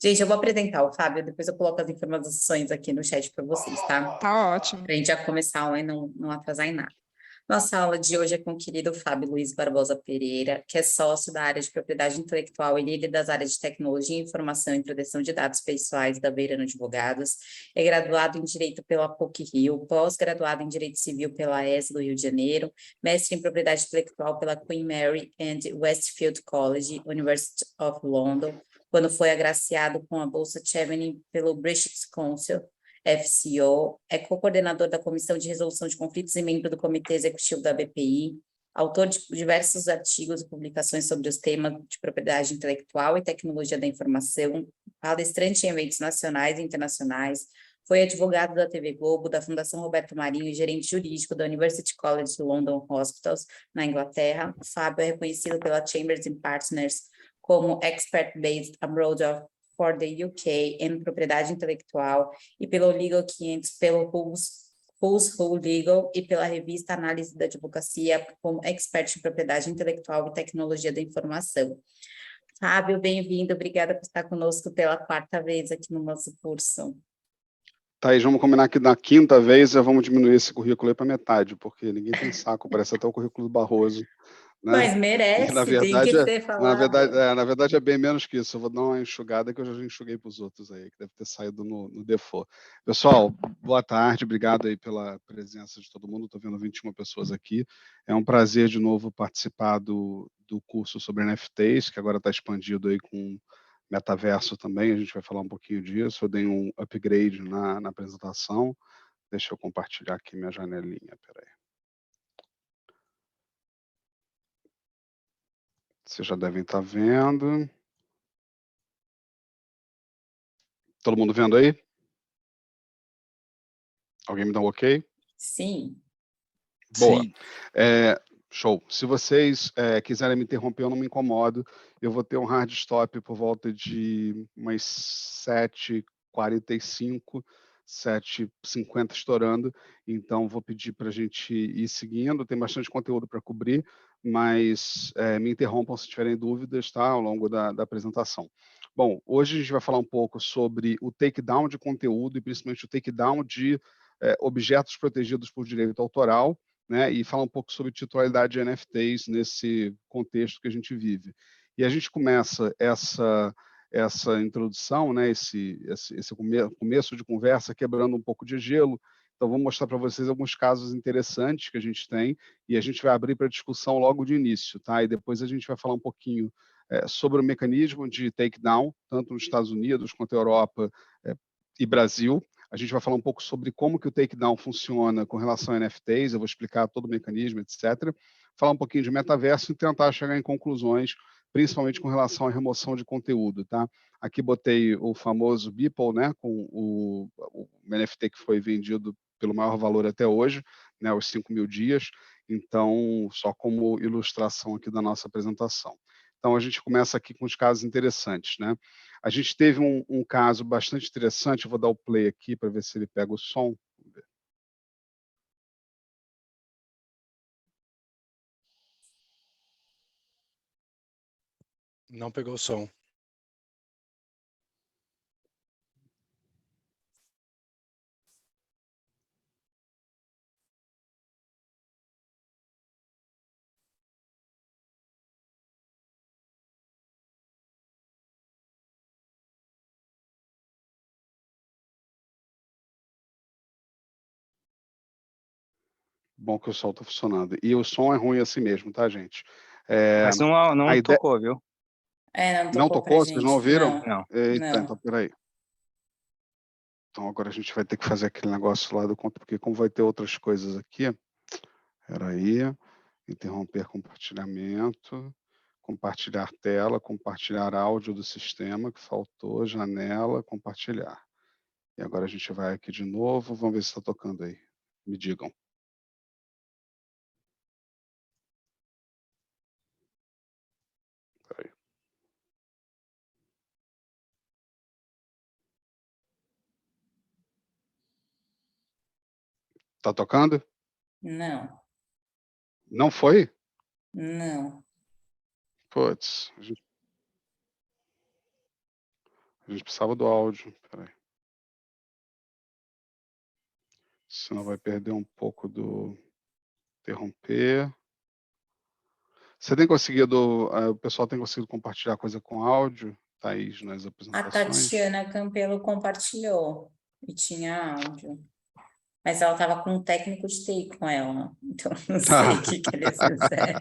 Gente, eu vou apresentar o Fábio, depois eu coloco as informações aqui no chat para vocês, tá? Tá ótimo. Para a gente já começar e não atrasar em nada. Nossa aula de hoje é com o querido Fábio Luiz Barbosa Pereira, que é sócio da área de propriedade intelectual e líder das áreas de tecnologia, informação e proteção de dados pessoais da Beirano Advogados. É graduado em Direito pela PUC-Rio, pós-graduado em Direito Civil pela ESE do Rio de Janeiro, mestre em propriedade intelectual pela Queen Mary and Westfield College, University of London, quando foi agraciado com a Bolsa Chevening pelo British Council, FCO, é co-coordenador da Comissão de Resolução de Conflitos e membro do Comitê Executivo da BPI, autor de diversos artigos e publicações sobre os temas de propriedade intelectual e tecnologia da informação, palestrante em eventos nacionais e internacionais, foi advogado da TV Globo, da Fundação Roberto Marinho e gerente jurídico da University College London Hospitals, na Inglaterra. O Fábio é reconhecido pela Chambers and Partners como Expert Based Abroad for the UK em propriedade intelectual e pelo Legal 500, pelo Who's Who Legal e pela revista Análise da Advocacia como expert em propriedade intelectual e tecnologia da informação. Fábio, bem-vindo, obrigada por estar conosco pela quarta vez aqui no nosso curso. Thaís, vamos combinar que na quinta vez já vamos diminuir esse currículo aí para metade, porque ninguém tem saco, parece até o currículo do Barroso. Né? Mas merece, na verdade, tem que ser falado. Na verdade é bem menos que isso. Eu vou dar uma enxugada que eu já enxuguei para os outros aí, que deve ter saído no default. Pessoal, boa tarde, obrigado aí pela presença de todo mundo. Estou vendo 21 pessoas aqui. É um prazer de novo participar do curso sobre NFTs, que agora está expandido aí com metaverso também. A gente vai falar um pouquinho disso. Eu dei um upgrade na apresentação. Deixa eu compartilhar aqui minha janelinha, peraí. Vocês já devem estar vendo. Todo mundo vendo aí? Alguém me dá um ok? Sim. Boa. Sim. Show. Se vocês quiserem me interromper, eu não me incomodo. Eu vou ter um hard stop por volta de umas 7h45, 7h50 estourando. Então, vou pedir para a gente ir seguindo. Tem bastante conteúdo para cobrir, mas me interrompam se tiverem dúvidas, tá? Ao longo da apresentação. Bom, hoje a gente vai falar um pouco sobre o takedown de conteúdo e principalmente o takedown de objetos protegidos por direito autoral, né, e falar um pouco sobre titularidade de NFTs nesse contexto que a gente vive. E a gente começa essa introdução, né, esse começo de conversa quebrando um pouco de gelo. Então, vou mostrar para vocês alguns casos interessantes que a gente tem e a gente vai abrir para discussão logo de início, tá? E depois a gente vai falar um pouquinho sobre o mecanismo de takedown, tanto nos Estados Unidos quanto na Europa e Brasil. A gente vai falar um pouco sobre como que o takedown funciona com relação a NFTs, eu vou explicar todo o mecanismo, etc. Falar um pouquinho de metaverso e tentar chegar em conclusões, principalmente com relação à remoção de conteúdo, tá? Aqui botei o famoso Beeple, né, com o NFT que foi vendido pelo maior valor até hoje, né, os 5.000 dias, então, só como ilustração aqui da nossa apresentação. Então, a gente começa aqui com os casos interessantes, né? A gente teve um caso bastante interessante, eu vou dar o play aqui para ver se ele pega o som. Não pegou o som. Bom que o som está funcionando. E o som é ruim assim mesmo, tá, gente? Mas não tocou, viu? Não tocou? Vocês não ouviram? Não. Eita, Não. então peraí. Então agora a gente vai ter que fazer aquele negócio lá do conto, porque como vai ter outras coisas aqui, peraí, interromper compartilhamento, compartilhar tela, compartilhar áudio do sistema, que faltou, janela, compartilhar. E agora a gente vai aqui de novo, vamos ver se está tocando aí. Me digam. Peraí. Tá tocando? Não. Não foi? Não. Putz, A gente precisava do áudio. Peraí. Senão vai perder um pouco do interromper. Você tem conseguido, o pessoal tem conseguido compartilhar coisa com áudio, Thaís, nas A apresentações? Tatiana Campelo compartilhou e tinha áudio. Mas ela estava com um técnico de TI com ela, então não sei o que eles fizeram.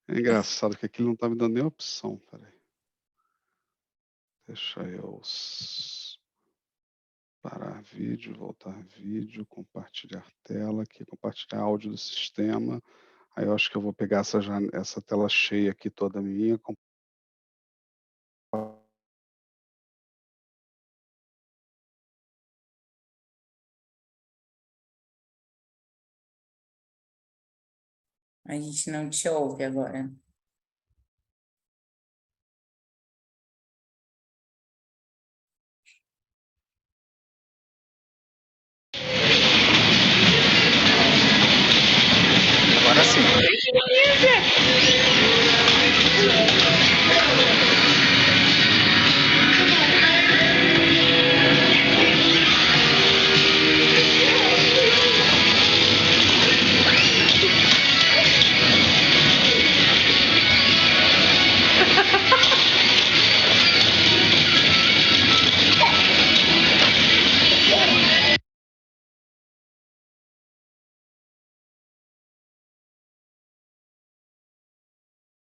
É engraçado que aqui não está me dando nem opção. Peraí. Deixa eu parar vídeo, voltar vídeo, compartilhar tela aqui, compartilhar áudio do sistema. Aí eu acho que eu vou pegar essa tela cheia aqui toda minha. A gente não te ouve agora. Agora sim.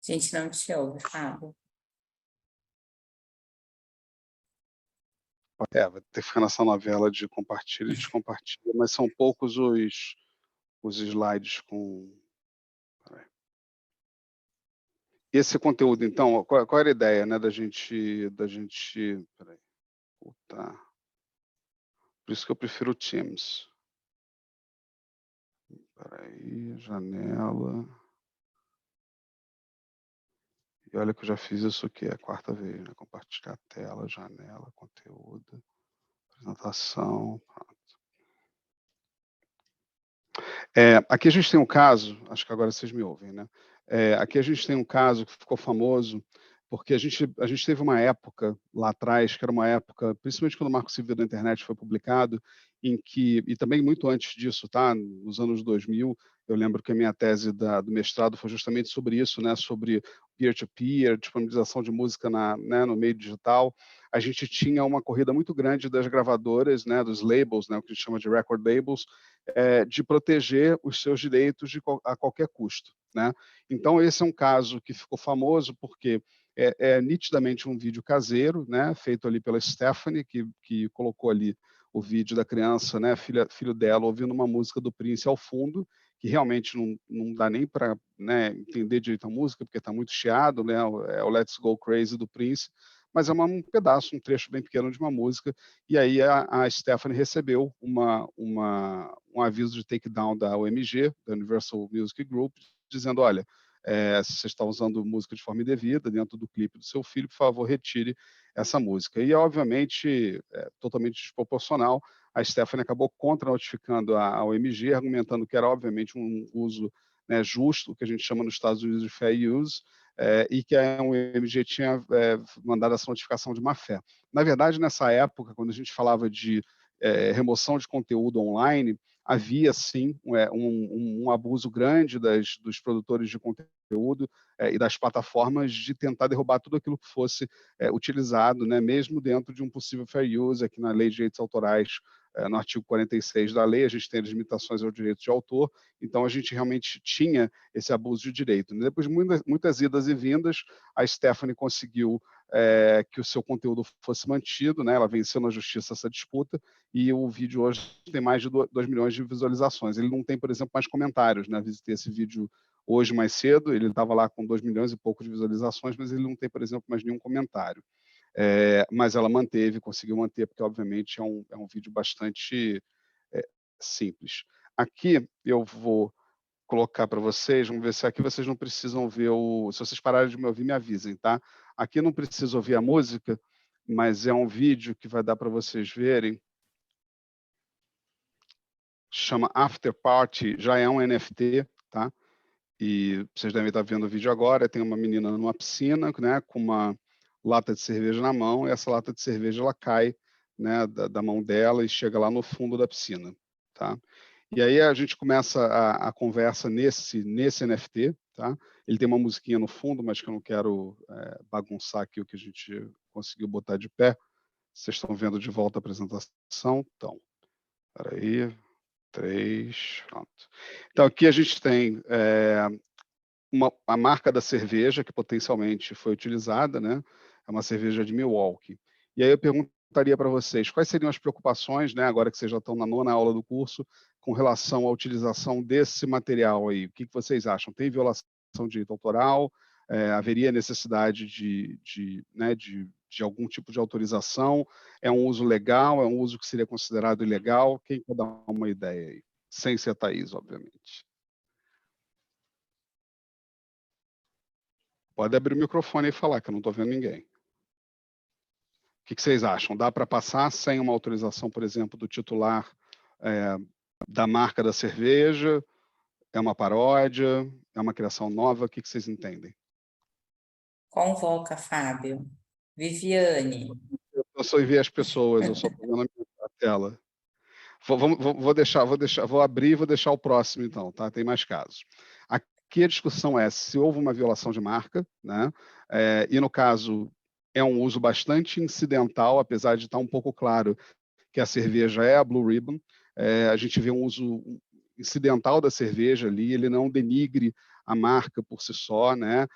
A gente não te ouve, Fábio. Vai ter que ficar nessa novela de compartilha e descompartilha, mas são poucos os slides com... Peraí. Esse conteúdo, então, qual era a ideia, né, da gente... Peraí. Puta. Por isso que eu prefiro o Teams. Peraí, janela... E olha que eu já fiz isso aqui, é a quarta vez, né? Compartilhar a tela, janela, conteúdo, apresentação, pronto. Aqui a gente tem um caso, acho que agora vocês me ouvem, né? Aqui a gente tem um caso que ficou famoso, porque a gente teve uma época lá atrás, que era uma época, principalmente quando o Marco Civil da Internet foi publicado, em que, e também muito antes disso, tá? Nos anos 2000, eu lembro que a minha tese do mestrado foi justamente sobre isso, né? Sobre peer-to-peer, disponibilização de música né, no meio digital. A gente tinha uma corrida muito grande das gravadoras, né, dos labels, né, o que a gente chama de record labels, de proteger os seus direitos a qualquer custo, né? Então, esse é um caso que ficou famoso porque é nitidamente um vídeo caseiro, né, feito ali pela Stephanie, que colocou ali o vídeo da criança, né, filho dela, ouvindo uma música do Prince ao fundo, que realmente não dá nem para, né, entender direito a música, porque está muito chiado, né, é o Let's Go Crazy do Prince, mas é um pedaço, um trecho bem pequeno de uma música, e aí a Stephanie recebeu um aviso de takedown da UMG, da Universal Music Group, dizendo, olha, se você está usando música de forma indevida dentro do clipe do seu filho, por favor, retire essa música. E, obviamente, totalmente desproporcional, a Stephanie acabou contra-notificando a OMG, argumentando que era, obviamente, um uso, né, justo, que a gente chama nos Estados Unidos de fair use, e que a OMG tinha mandado essa notificação de má fé. Na verdade, nessa época, quando a gente falava de remoção de conteúdo online, havia sim um abuso grande dos produtores de conteúdo e das plataformas de tentar derrubar tudo aquilo que fosse utilizado, né, mesmo dentro de um possível fair use. Aqui na Lei de Direitos Autorais, no artigo 46 da lei, a gente tem as limitações ao direito de autor, então a gente realmente tinha esse abuso de direito. Depois de muitas idas e vindas, a Stephanie conseguiu que o seu conteúdo fosse mantido, né? Ela venceu na justiça essa disputa, e o vídeo hoje tem mais de 2 milhões de visualizações. Ele não tem, por exemplo, mais comentários, né? Visitei esse vídeo hoje mais cedo, ele estava lá com 2 milhões e pouco de visualizações, mas ele não tem, por exemplo, mais nenhum comentário. Mas ela conseguiu manter, porque, obviamente, é um vídeo bastante simples. Aqui eu vou colocar para vocês, vamos ver se aqui vocês não precisam ver se vocês pararem de me ouvir, me avisem, tá? Aqui não precisa ouvir a música, mas é um vídeo que vai dar para vocês verem. Chama After Party, já é um NFT, tá? E vocês devem estar vendo o vídeo agora, tem uma menina numa piscina, né, com uma lata de cerveja na mão, e essa lata de cerveja ela cai, né, da mão dela e chega lá no fundo da piscina, tá? E aí a gente começa a conversa nesse NFT, tá? Ele tem uma musiquinha no fundo, mas que eu não quero bagunçar aqui o que a gente conseguiu botar de pé. Vocês estão vendo de volta a apresentação? Então, espera aí, 3, pronto. Então, aqui a gente tem a marca da cerveja, que potencialmente foi utilizada, né? É uma cerveja de Milwaukee. E aí eu perguntaria para vocês, quais seriam as preocupações, né, agora que vocês já estão na 9ª aula do curso, com relação à utilização desse material aí? O que vocês acham? Tem violação de direito autoral? Haveria necessidade de algum tipo de autorização? É um uso legal? É um uso que seria considerado ilegal? Quem quer dar uma ideia aí? Sem ser a Thaís, obviamente. Pode abrir o microfone e falar, que eu não estou vendo ninguém. O que vocês acham? Dá para passar sem uma autorização, por exemplo, do titular da marca da cerveja? É uma paródia? É uma criação nova? O que vocês entendem? Convoca, Fábio. Viviane. Eu só enviei as pessoas, eu só estou vendo a tela. Vou abrir e vou deixar o próximo, então, tá? Tem mais casos. Aqui a discussão é se houve uma violação de marca, né? E no caso é um uso bastante incidental, apesar de estar um pouco claro que a cerveja é a Blue Ribbon. A gente vê um uso incidental da cerveja ali, ele não denigre a marca por si só, né?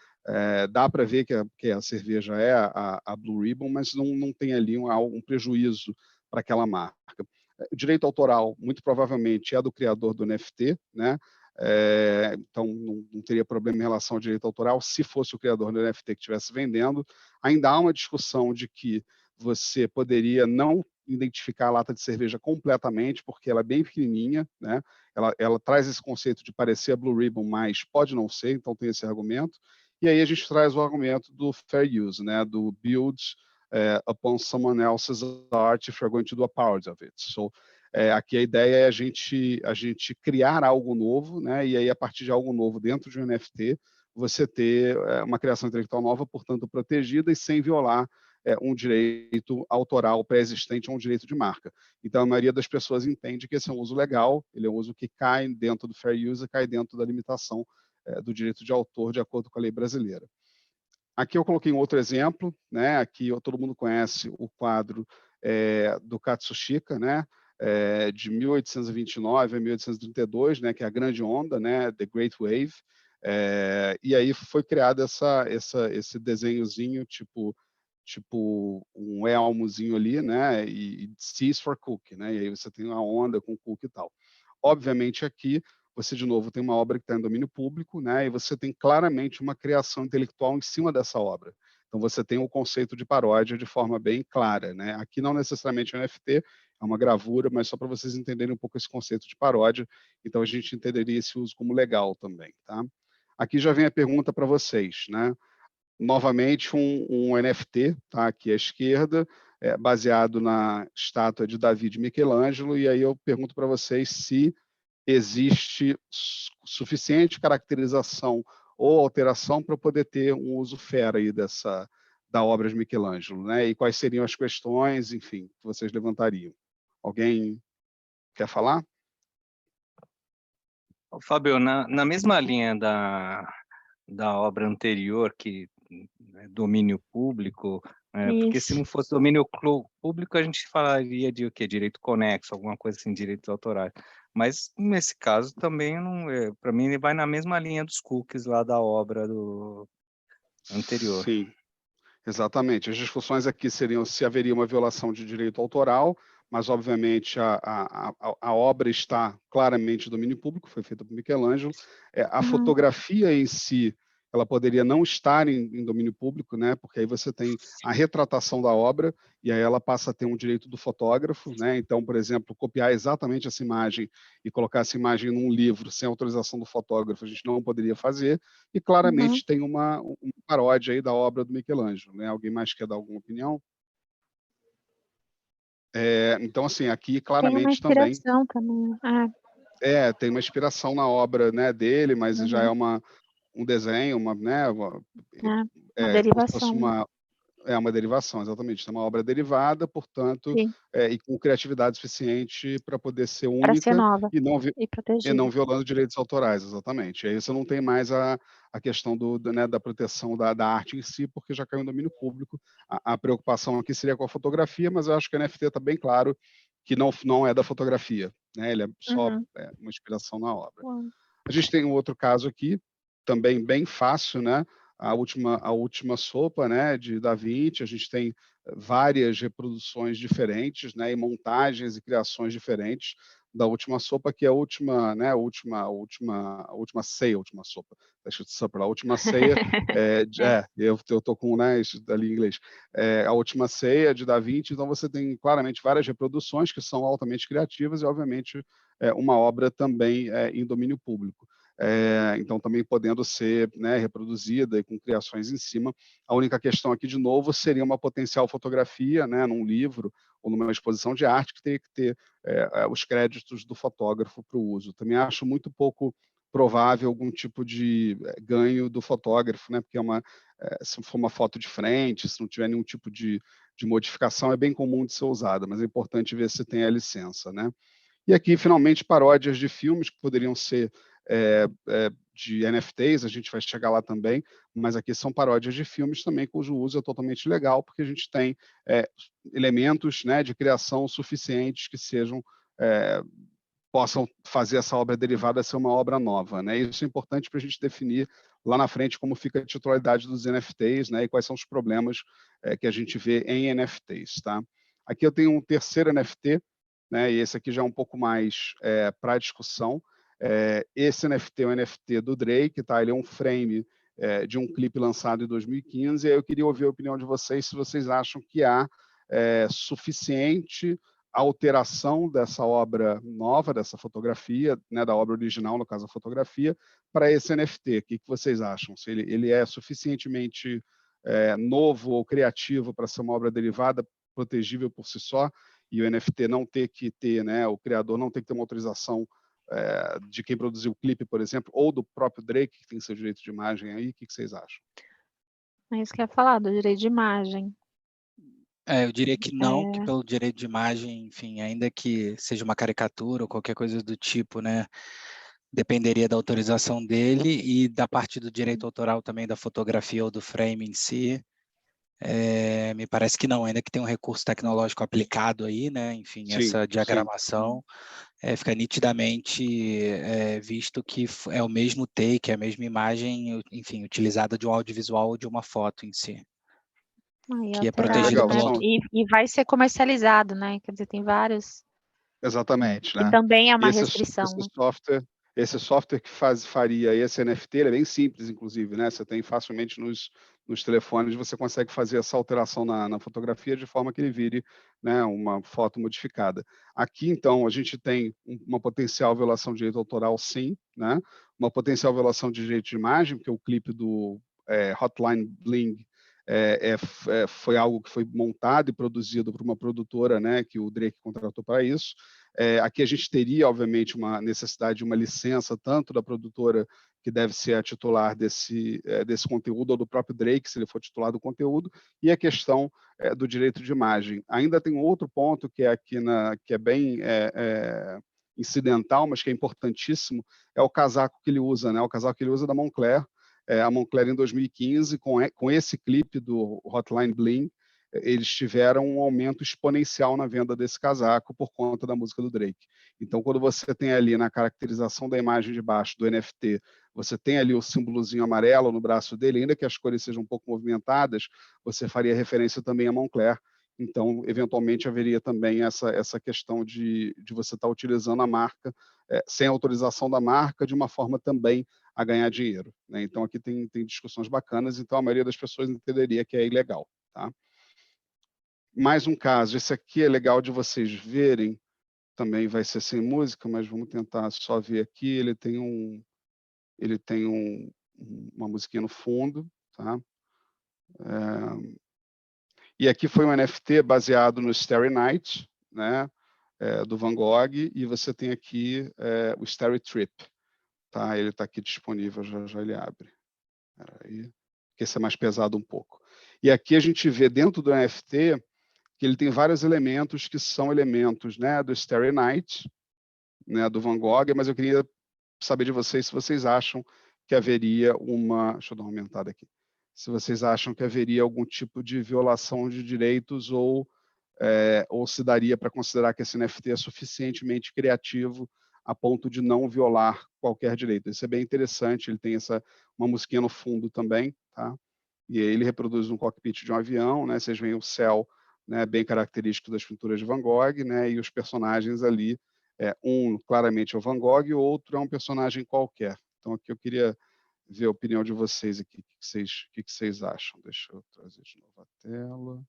Dá para ver que a cerveja é a Blue Ribbon, mas não tem ali um prejuízo para aquela marca. O direito autoral, muito provavelmente, é do criador do NFT, né? Então, não teria problema em relação ao direito autoral se fosse o criador do NFT que estivesse vendendo. Ainda há uma discussão de que você poderia não identificar a lata de cerveja completamente, porque ela é bem pequenininha, né? Ela traz esse conceito de parecer a Blue Ribbon, mas pode não ser, então tem esse argumento. E aí a gente traz o argumento do fair use, né? Do build upon someone else's art if you're going to do a parody of it. So, aqui a ideia é a gente criar algo novo, né? E aí a partir de algo novo dentro de um NFT, você ter uma criação intelectual nova, portanto protegida e sem violar um direito autoral pré-existente ou um direito de marca. Então, a maioria das pessoas entende que esse é um uso legal, ele é um uso que cai dentro do fair use, cai dentro da limitação do direito de autor, de acordo com a lei brasileira. Aqui eu coloquei um outro exemplo, né? Aqui todo mundo conhece o quadro do Katsushika, né? De 1829 a 1832, né? Que é a Grande Onda, né? The Great Wave. E aí foi criado esse desenhozinho tipo um elmozinho ali, né? E Seas for Cook, né? E aí você tem uma onda com Cook e tal. Obviamente aqui você de novo tem uma obra que está em domínio público, né? E você tem claramente uma criação intelectual em cima dessa obra. Então você tem o conceito de paródia de forma bem clara, né? Aqui não necessariamente é um NFT, é uma gravura, mas só para vocês entenderem um pouco esse conceito de paródia. Então a gente entenderia esse uso como legal também, tá? Aqui já vem a pergunta para vocês, né? Novamente um NFT, tá? Aqui à esquerda, baseado na estátua de Davi de Michelangelo, e aí eu pergunto para vocês se existe suficiente caracterização ou alteração para poder ter um uso fair aí da obra de Michelangelo, né? E quais seriam as questões, enfim, que vocês levantariam. Alguém quer falar? Fábio, na mesma linha da obra anterior, que é domínio público, porque se não fosse domínio público, a gente falaria de o quê? Direito conexo, alguma coisa assim, direitos autorais. Mas, nesse caso, também, para mim, ele vai na mesma linha dos cookies lá da obra anterior. Sim, exatamente. As discussões aqui seriam se haveria uma violação de direito autoral, mas, obviamente, a obra está claramente em domínio público, foi feita por Michelangelo. A fotografia em si, ela poderia não estar em domínio público, né? Porque aí você tem a retratação da obra e aí ela passa a ter um direito do fotógrafo, né? Então, por exemplo, copiar exatamente essa imagem e colocar essa imagem num livro sem autorização do fotógrafo, a gente não poderia fazer. E claramente tem uma paródia aí da obra do Michelangelo, né? Alguém mais quer dar alguma opinião? Então, assim, aqui claramente tem uma inspiração também. tem uma inspiração na obra, né, dele, mas já é um desenho, uma como se fosse derivação. É uma derivação, exatamente. É uma obra derivada, portanto, Sim, e com criatividade suficiente para poder ser para ser única nova e não e e não protegida. violando direitos autorais, exatamente. Aí você não tem mais a questão né, da proteção da arte em si, porque já caiu no domínio público. A preocupação aqui seria com a fotografia, mas eu acho que o NFT está bem claro que não é da fotografia, né? Ele é só Uhum. uma inspiração na obra. Bom. A gente tem um outro caso aqui, também bem fácil, né? A última sopa, né, de Da Vinci. A gente tem várias reproduções diferentes, né, e montagens e criações diferentes da última sopa, que é a última, né, a última ceia, a última sopa, tá escrito supper, a última ceia, eu tô com, né, isso ali em inglês, a última ceia de Da Vinci. Então você tem claramente várias reproduções que são altamente criativas e, obviamente, uma obra também em domínio público. Então também podendo ser, né, reproduzida e com criações em cima. A única questão aqui, de novo, seria uma potencial fotografia, né, num livro ou numa exposição de arte, que teria que ter os créditos do fotógrafo para o uso. Também acho muito pouco provável algum tipo de ganho do fotógrafo, né, porque se for uma foto de frente, se não tiver nenhum tipo de modificação, é bem comum de ser usada, mas é importante ver se tem a licença, né? E aqui, finalmente, paródias de filmes que poderiam ser de NFTs, a gente vai chegar lá também, mas aqui são paródias de filmes também, cujo uso é totalmente legal, porque a gente tem elementos, né, de criação suficientes que possam fazer essa obra derivada ser uma obra nova, né? Isso é importante para a gente definir lá na frente como fica a titularidade dos NFTs, né, e quais são os problemas que a gente vê em NFTs, tá? Aqui eu tenho um terceiro NFT, né, e esse aqui já é um pouco mais para discussão. Esse NFT é o NFT do Drake, tá? Ele é um frame de um clipe lançado em 2015, e aí eu queria ouvir a opinião de vocês, se vocês acham que há suficiente alteração dessa obra nova, dessa fotografia, né, da obra original, no caso a fotografia, para esse NFT. O que vocês acham? Se ele é suficientemente novo ou criativo para ser uma obra derivada, protegível por si só, e o NFT não ter que ter, né, o criador não ter que ter uma autorização de quem produziu o clipe, por exemplo, ou do próprio Drake, que tem seu direito de imagem aí. O que vocês acham? É isso que eu ia falar, do direito de imagem. Eu diria que não, que pelo direito de imagem, enfim, ainda que seja uma caricatura ou qualquer coisa do tipo, né, dependeria da autorização dele e da parte do direito autoral também, da fotografia ou do frame em si. Me parece que não, ainda que tem um recurso tecnológico aplicado aí, né, enfim, Sim, essa sim. diagramação, fica nitidamente visto que é o mesmo take, é a mesma imagem, enfim, utilizada de um audiovisual ou de uma foto em si, Aí que é alterado, protegido né? pelo... E vai ser comercializado, né? Quer dizer, tem vários. Exatamente, E né? também é uma Esse, restrição, né? esse software que faria esse NFT, ele é bem simples, inclusive, né? Você tem facilmente nos telefones, você consegue fazer essa alteração na fotografia de forma que ele vire, né, uma foto modificada. Aqui, então, a gente tem uma potencial violação de direito autoral, sim, né? Uma potencial violação de direito de imagem, porque o clipe do Hotline Bling foi algo que foi montado e produzido por uma produtora, né, que o Drake contratou para isso. Aqui a gente teria, obviamente, uma necessidade de uma licença, tanto da produtora, que deve ser a titular desse conteúdo, ou do próprio Drake, se ele for titular do conteúdo, e a questão do direito de imagem. Ainda tem outro ponto que é aqui que é bem incidental, mas que é importantíssimo, é o casaco que ele usa, né? O casaco que ele usa da Moncler. A Moncler, em 2015, com esse clipe do Hotline Bling, eles tiveram um aumento exponencial na venda desse casaco por conta da música do Drake. Então, quando você tem ali na caracterização da imagem de baixo do NFT, você tem ali o símbolozinho amarelo no braço dele, ainda que as cores sejam um pouco movimentadas, você faria referência também a Moncler. Então, eventualmente, haveria também essa questão de você estar utilizando a marca sem autorização da marca, de uma forma também a ganhar dinheiro, né? Então, aqui tem discussões bacanas, então a maioria das pessoas entenderia que é ilegal, tá? Mais um caso, esse aqui é legal de vocês verem, também vai ser sem música, mas vamos tentar só ver aqui. Ele tem uma musiquinha no fundo, tá? E aqui foi um NFT baseado no Starry Night, né, do Van Gogh, e você tem aqui o Starry Trip, tá? Ele está aqui disponível, já ele abre. Peraí, que esse é mais pesado um pouco. E aqui a gente vê dentro do NFT que ele tem vários elementos que são elementos, né, do Starry Night, né, do Van Gogh, mas eu queria saber de vocês se vocês acham que haveria uma... Deixa eu dar uma aumentada aqui. Se vocês acham que haveria algum tipo de violação de direitos ou se daria para considerar que esse NFT é suficientemente criativo a ponto de não violar qualquer direito. Isso é bem interessante, ele tem uma musiquinha no fundo também, tá? E aí ele reproduz um cockpit de um avião, né? Vocês veem o céu, né, bem característico das pinturas de Van Gogh, né? E os personagens ali, um claramente é o Van Gogh e o outro é um personagem qualquer. Então aqui eu queria ver a opinião de vocês aqui, o que vocês acham. Deixa eu trazer de novo a tela.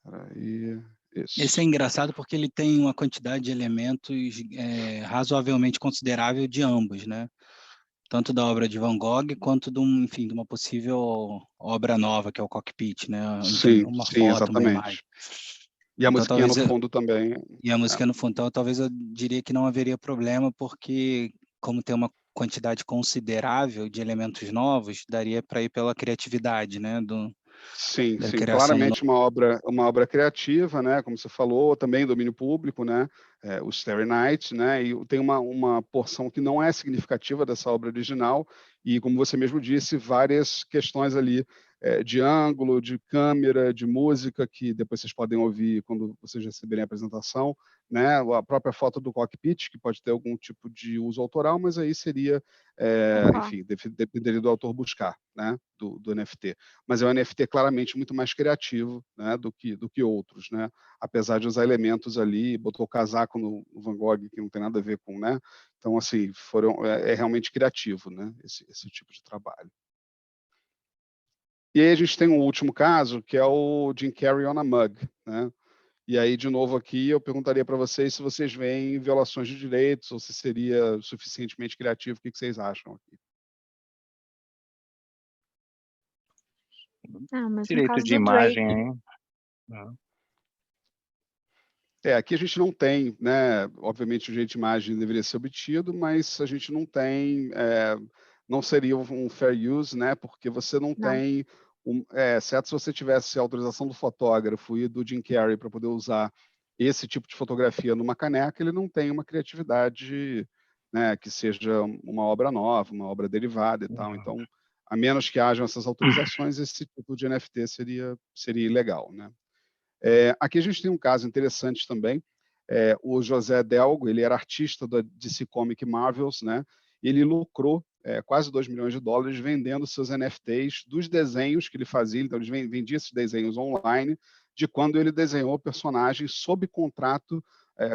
Aí, Esse é engraçado porque ele tem uma quantidade de elementos razoavelmente considerável de ambos, né? Tanto da obra de Van Gogh quanto enfim, de uma possível obra nova, que é o cockpit, né? Enfim, Sim, uma sim, foto, uma imagem. exatamente. E a Então, musiquinha no talvez fundo também. E a música no fundo, então, talvez eu diria que não haveria problema, porque como tem uma quantidade considerável de elementos novos, daria para ir pela criatividade, né? Sim, Da sim, criação claramente uma obra criativa, né? Como você falou, também domínio público, né? O Starry Night, né? E tem uma porção que não é significativa dessa obra original e, como você mesmo disse, várias questões ali de ângulo, de câmera, de música, que depois vocês podem ouvir quando vocês receberem a apresentação, né? A própria foto do cockpit, que pode ter algum tipo de uso autoral, mas aí seria, enfim, dependeria do autor buscar, né? Do NFT. Mas é um NFT claramente muito mais criativo, né? do que outros, né? Apesar de usar elementos ali, botou o casaco no Van Gogh, que não tem nada a ver com, né? Então, assim, é realmente criativo, né? Esse tipo de trabalho. E aí a gente tem um último caso, que é o Jim Carrey on a Mug, né? E aí, de novo aqui, eu perguntaria para vocês se vocês veem violações de direitos ou se seria suficientemente criativo. O que vocês acham aqui? Mas no Direito caso de do Drake, imagem, hein? Não. Aqui a gente não tem, né? Obviamente o direito de imagem deveria ser obtido, mas a gente não tem, não seria um fair use, né? Porque você não não. tem, exceto se você tivesse a autorização do fotógrafo e do Jim Carrey para poder usar esse tipo de fotografia numa caneca, ele não tem uma criatividade, né? Que seja uma obra nova, uma obra derivada e tal. Então, a menos que hajam essas autorizações, esse tipo de NFT seria ilegal, né? Aqui a gente tem um caso interessante também. O José Delgo, ele era artista da DC Comics Marvels, né? E ele lucrou quase $2 milhões vendendo seus NFTs dos desenhos que ele fazia. Então, ele vendia esses desenhos online de quando ele desenhou personagens sob contrato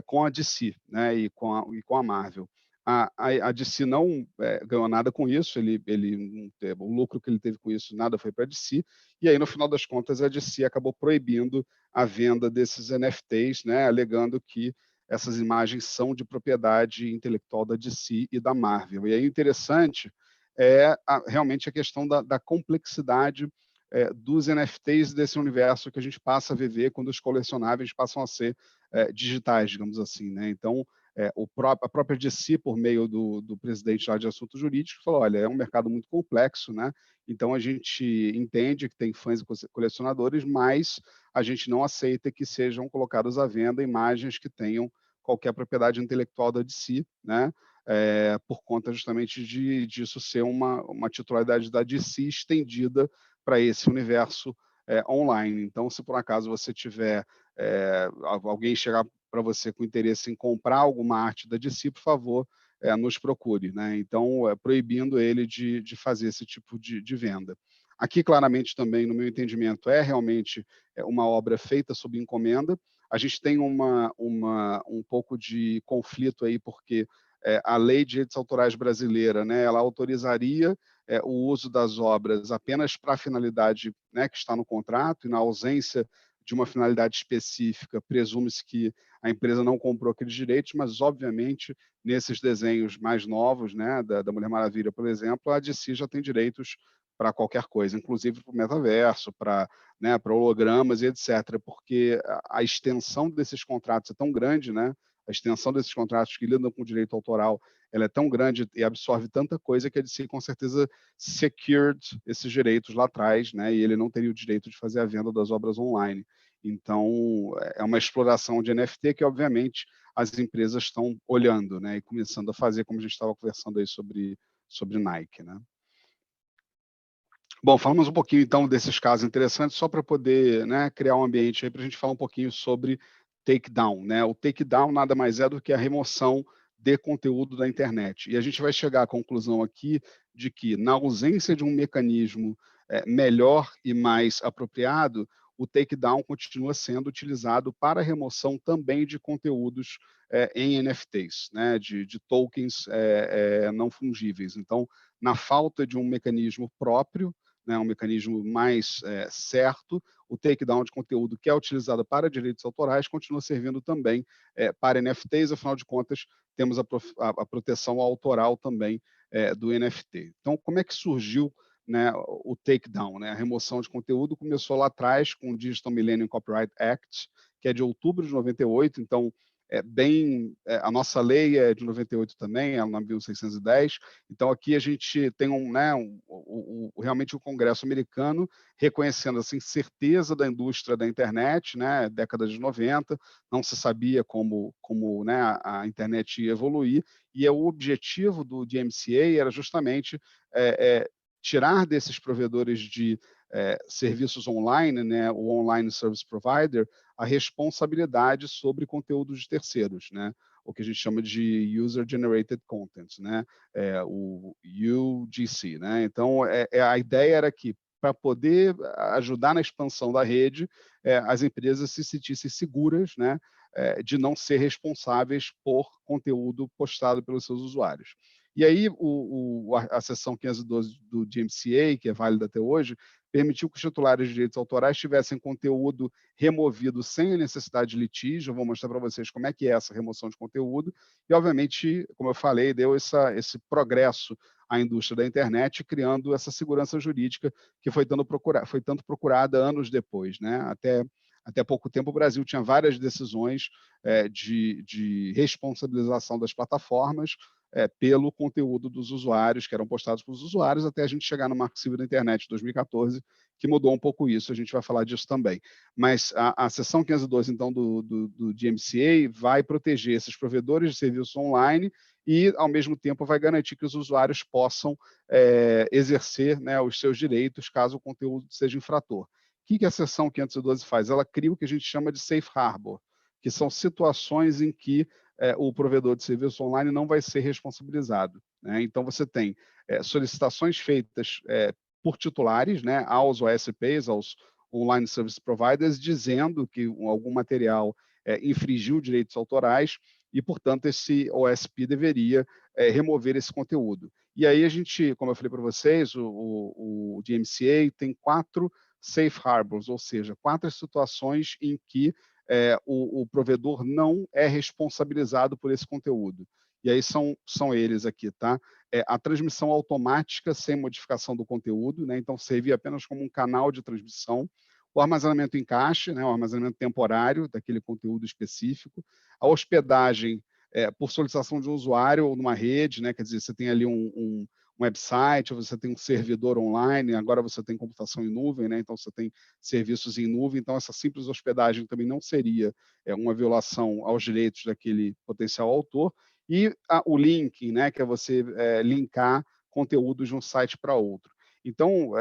com a DC, né? E com a Marvel. A DC não ganhou nada com isso, o lucro que ele teve com isso, nada foi para a DC, e aí, no final das contas, a DC acabou proibindo a venda desses NFTs, né, alegando que essas imagens são de propriedade intelectual da DC e da Marvel. E aí, interessante realmente a questão da complexidade dos NFTs desse universo que a gente passa a viver quando os colecionáveis passam a ser digitais, digamos assim, né? Então, a própria DC, por meio do presidente lá de assuntos jurídicos, falou, olha, é um mercado muito complexo, né? Então, a gente entende que tem fãs e colecionadores, mas a gente não aceita que sejam colocadas à venda imagens que tenham qualquer propriedade intelectual da DC, né? Por conta justamente disso ser uma titularidade da DC estendida para esse universo online. Então, se por acaso você tiver alguém chegar para você com interesse em comprar alguma arte da DC, por favor, nos procure, né? Então, proibindo ele de fazer esse tipo de venda. Aqui, claramente, também, no meu entendimento, é realmente uma obra feita sob encomenda. A gente tem um pouco de conflito aí, porque a lei de direitos autorais brasileira, né, ela autorizaria o uso das obras apenas para a finalidade, né, que está no contrato, e na ausência de uma finalidade específica, presume-se que a empresa não comprou aqueles direitos, mas, obviamente, nesses desenhos mais novos, né, da Mulher Maravilha, por exemplo, a DC já tem direitos para qualquer coisa, inclusive para o metaverso, para hologramas e etc., porque a extensão desses contratos é tão grande, né? a extensão desses contratos que lidam com direito autoral, ela é tão grande e absorve tanta coisa que a DC com certeza secured esses direitos lá atrás, né? E ele não teria o direito de fazer a venda das obras online. Então, é uma exploração de NFT que, obviamente, as empresas estão olhando, né? E começando a fazer, como a gente estava conversando aí sobre Nike, né? Bom, falamos um pouquinho, então, desses casos interessantes, só para poder, né, criar um ambiente aí para a gente falar um pouquinho sobre takedown, né? O takedown nada mais é do que a remoção de conteúdo da internet. E a gente vai chegar à conclusão aqui de que, na ausência de um mecanismo melhor e mais apropriado, o takedown continua sendo utilizado para a remoção também de conteúdos em NFTs, né? De tokens não fungíveis. Então, na falta de um mecanismo próprio, né, um mecanismo mais certo, o takedown de conteúdo que é utilizado para direitos autorais continua servindo também para NFTs, afinal de contas, temos a proteção autoral também do NFT. Então, como é que surgiu, né, o takedown, né? A remoção de conteúdo começou lá atrás com o Digital Millennium Copyright Act, que é de outubro de 98, então a nossa lei é de 98 também, é na 1610. Então aqui a gente tem realmente o Congresso americano reconhecendo assim certeza da indústria da internet, né, década de 90, não se sabia como né, a internet ia evoluir, e o objetivo do DMCA era justamente tirar desses provedores de serviços online, né, o Online Service Provider, a responsabilidade sobre conteúdos de terceiros, né, o que a gente chama de User Generated Content, né, o UGC, né. Então, a ideia era que, para poder ajudar na expansão da rede, as empresas se sentissem seguras, né, de não ser responsáveis por conteúdo postado pelos seus usuários. E aí, a seção 512 do DMCA, que é válida até hoje, permitiu que os titulares de direitos autorais tivessem conteúdo removido sem a necessidade de litígio. Eu vou mostrar para vocês como é que é essa remoção de conteúdo. E, obviamente, como eu falei, deu esse progresso à indústria da internet, criando essa segurança jurídica que foi tanto procurada anos depois, né? Até pouco tempo, o Brasil tinha várias decisões de responsabilização das plataformas pelo conteúdo dos usuários, que eram postados pelos usuários, até a gente chegar no Marco Civil da Internet de 2014, que mudou um pouco isso, a gente vai falar disso também. Mas a seção 512, então, do DMCA vai proteger esses provedores de serviços online e, ao mesmo tempo, vai garantir que os usuários possam exercer, né, os seus direitos caso o conteúdo seja infrator. O que a seção 512 faz? Ela cria o que a gente chama de safe harbor, que são situações em que o provedor de serviço online não vai ser responsabilizado, né? Então, você tem solicitações feitas por titulares, né, aos OSPs, aos Online Service Providers, dizendo que algum material infringiu direitos autorais e, portanto, esse OSP deveria remover esse conteúdo. E aí a gente, como eu falei para vocês, o DMCA tem 4 safe harbors, ou seja, 4 situações em que o provedor não é responsabilizado por esse conteúdo. E aí são eles aqui, tá? A transmissão automática sem modificação do conteúdo, né? Então servir apenas como um canal de transmissão. O armazenamento em cache, né? O armazenamento temporário daquele conteúdo específico. A hospedagem por solicitação de um usuário ou numa rede, né? Quer dizer, você tem ali um website, ou você tem um servidor online, agora você tem computação em nuvem, né? Então você tem serviços em nuvem, então essa simples hospedagem também não seria uma violação aos direitos daquele potencial autor. E o linking, né? Que é você linkar conteúdos de um site para outro. Então,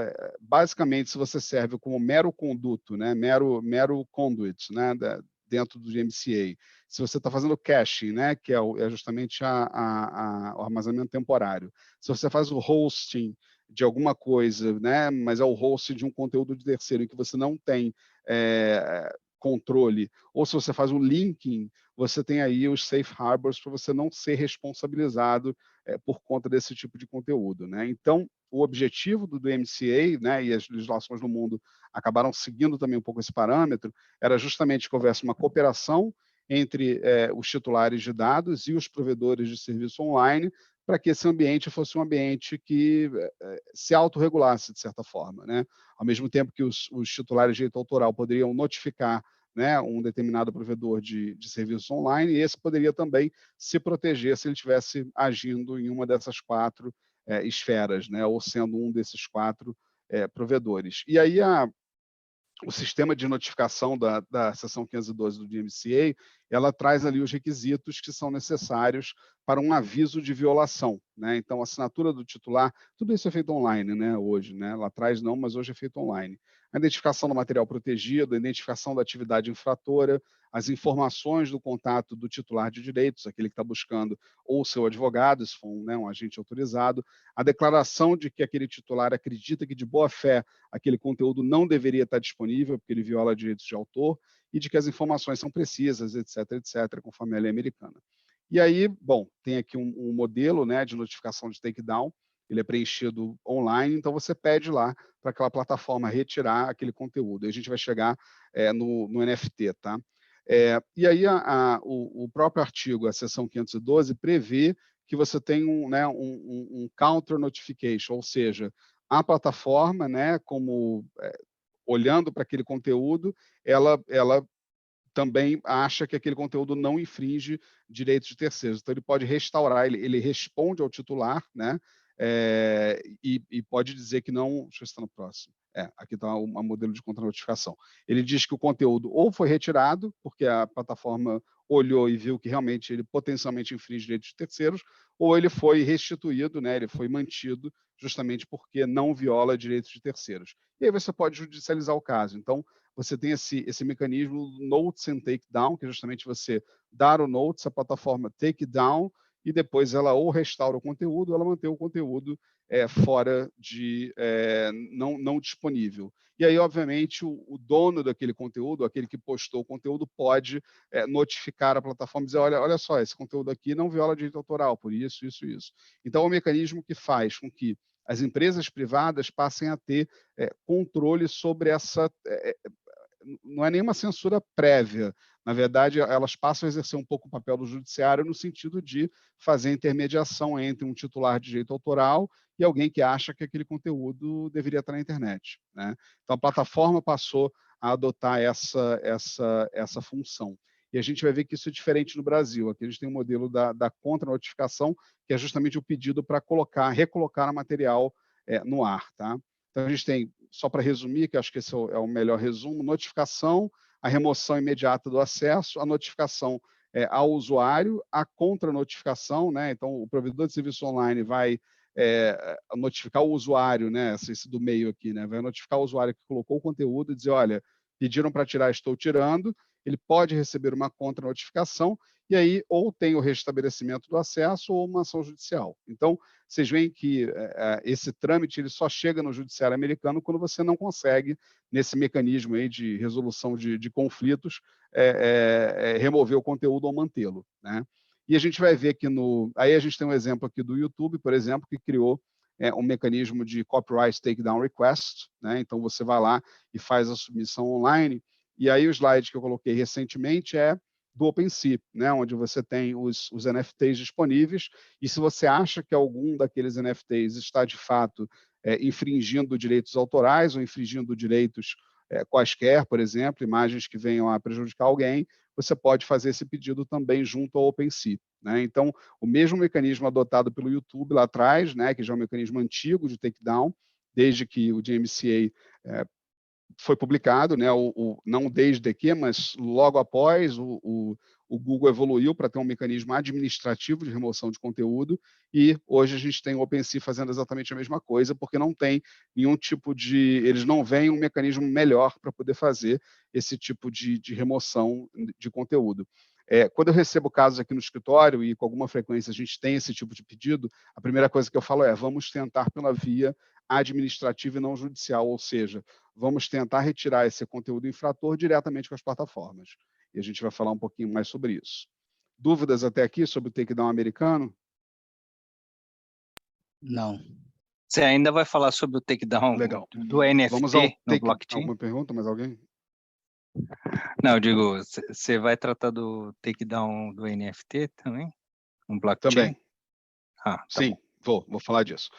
basicamente, se você serve como mero conduto, né? mero conduit, né? Dentro do DMCA, se você está fazendo caching, né, que é justamente o armazenamento temporário, se você faz o hosting de alguma coisa, né, mas é o host de um conteúdo de terceiro em que você não tem controle, ou se você faz o linking, você tem aí os safe harbors para você não ser responsabilizado por conta desse tipo de conteúdo, né? Então, o objetivo do DMCA, né, e as legislações no mundo acabaram seguindo também um pouco esse parâmetro, era justamente que houvesse uma cooperação entre os titulares de dados e os provedores de serviço online, para que esse ambiente fosse um ambiente que se autorregulasse, de certa forma, né? Ao mesmo tempo que os titulares de direito autoral poderiam notificar né, um determinado provedor de serviços online, e esse poderia também se proteger se ele estivesse agindo em uma dessas 4 esferas, né, ou sendo um desses 4 provedores. E aí o sistema de notificação da seção 512 do DMCA, ela traz ali os requisitos que são necessários para um aviso de violação, né? Então, a assinatura do titular, tudo isso é feito online, né, hoje, né? Lá atrás não, mas hoje é feito online. A identificação do material protegido, a identificação da atividade infratora, as informações do contato do titular de direitos, aquele que está buscando, ou o seu advogado, se for um agente autorizado, a declaração de que aquele titular acredita que, de boa fé, aquele conteúdo não deveria estar disponível, porque ele viola direitos de autor, e de que as informações são precisas, etc., conforme a lei americana. E aí, bom, tem aqui um modelo, né, de notificação de takedown, ele é preenchido online, então você pede lá para aquela plataforma retirar aquele conteúdo. Aí a gente vai chegar no NFT, tá? E aí o próprio artigo, a seção 512, prevê que você tem um counter notification, ou seja, a plataforma, né, como olhando para aquele conteúdo, ela também acha que aquele conteúdo não infringe direitos de terceiros. Então, ele pode restaurar, ele responde ao titular, né, e pode dizer que não... Deixa eu ver se está no próximo. Aqui está um modelo de contra-notificação. Ele diz que o conteúdo ou foi retirado, porque a plataforma olhou e viu que realmente ele potencialmente infringe direitos de terceiros, ou ele foi restituído, né, ele foi mantido justamente porque não viola direitos de terceiros. E aí você pode judicializar o caso. Então, você tem esse mecanismo notes and takedown, que é justamente você dar o notes, a plataforma take down, e depois ela ou restaura o conteúdo, ou ela mantém o conteúdo fora de não disponível. E aí, obviamente, o dono daquele conteúdo, aquele que postou o conteúdo, pode notificar a plataforma e dizer, olha só, esse conteúdo aqui não viola direito autoral, por isso, isso, isso. Então, é um mecanismo que faz com que as empresas privadas passem a ter controle sobre essa... não é nenhuma censura prévia. Na verdade, elas passam a exercer um pouco o papel do judiciário no sentido de fazer intermediação entre um titular de direito autoral e alguém que acha que aquele conteúdo deveria estar na internet, né? Então, a plataforma passou a adotar essa função. E a gente vai ver que isso é diferente no Brasil. Aqui a gente tem um modelo da contra-notificação, que é justamente o pedido para recolocar o material no ar, tá? Então, a gente tem, só para resumir, que acho que esse é o melhor resumo, notificação, a remoção imediata do acesso, a notificação ao usuário, a contra-notificação, né? Então, o provedor de serviço online vai notificar o usuário, né? Esse do meio aqui, né? Vai notificar o usuário que colocou o conteúdo e dizer, olha, pediram para tirar, estou tirando. Ele pode receber uma contra-notificação e aí ou tem o restabelecimento do acesso ou uma ação judicial. Então, vocês veem que esse trâmite ele só chega no judiciário americano quando você não consegue, nesse mecanismo aí de resolução de conflitos, remover o conteúdo ou mantê-lo, né? E a gente vai ver que aí a gente tem um exemplo aqui do YouTube, por exemplo, que criou um mecanismo de copyright takedown request, né? Então você vai lá e faz a submissão online. E aí o slide que eu coloquei recentemente do OpenSea, né, onde você tem os NFTs disponíveis, e se você acha que algum daqueles NFTs está, de fato, infringindo direitos autorais ou infringindo direitos quaisquer, por exemplo, imagens que venham a prejudicar alguém, você pode fazer esse pedido também junto ao OpenSea, né? Então, o mesmo mecanismo adotado pelo YouTube lá atrás, né, que já é um mecanismo antigo de takedown, desde que o DMCA foi publicado, né, não desde que, mas logo após, o Google evoluiu para ter um mecanismo administrativo de remoção de conteúdo, e hoje a gente tem o OpenSea fazendo exatamente a mesma coisa, porque não tem nenhum tipo eles não veem um mecanismo melhor para poder fazer esse tipo de remoção de conteúdo. Quando eu recebo casos aqui no escritório, e com alguma frequência a gente tem esse tipo de pedido, a primeira coisa que eu falo vamos tentar pela via administrativa e não judicial, ou seja, vamos tentar retirar esse conteúdo infrator diretamente com as plataformas. E a gente vai falar um pouquinho mais sobre isso. Dúvidas até aqui sobre o takedown americano? Não. Você ainda vai falar sobre o takedown Legal. do NFT no blockchain? Alguma pergunta, mais alguém? Não, eu digo, você vai tratar do takedown do NFT também? No blockchain? Também. Tá sim, bom. vou falar disso.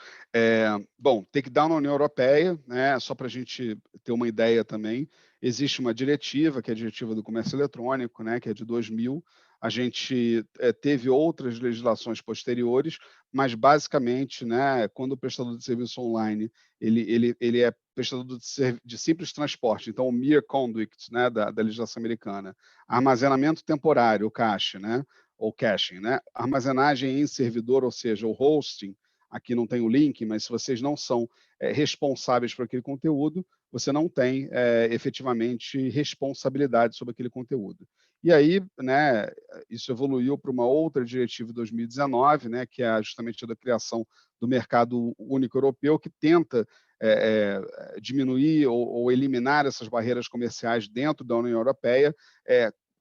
Bom, takedown na União Europeia, né, só para a gente ter uma ideia também, existe uma diretiva, que é a Diretiva do Comércio Eletrônico, né, que é de 2000. A gente teve outras legislações posteriores, mas basicamente, né, quando o prestador de serviço online ele é prestador de simples transporte, então o mere conduit, né, da legislação americana, armazenamento temporário, o cache, né, ou caching, né, armazenagem em servidor, ou seja, o hosting. Aqui não tem o link, mas se vocês não são responsáveis por aquele conteúdo, você não tem efetivamente responsabilidade sobre aquele conteúdo. E aí, né, isso evoluiu para uma outra diretiva de 2019, né, que é justamente a da criação do mercado único europeu, que tenta diminuir ou eliminar essas barreiras comerciais dentro da União Europeia,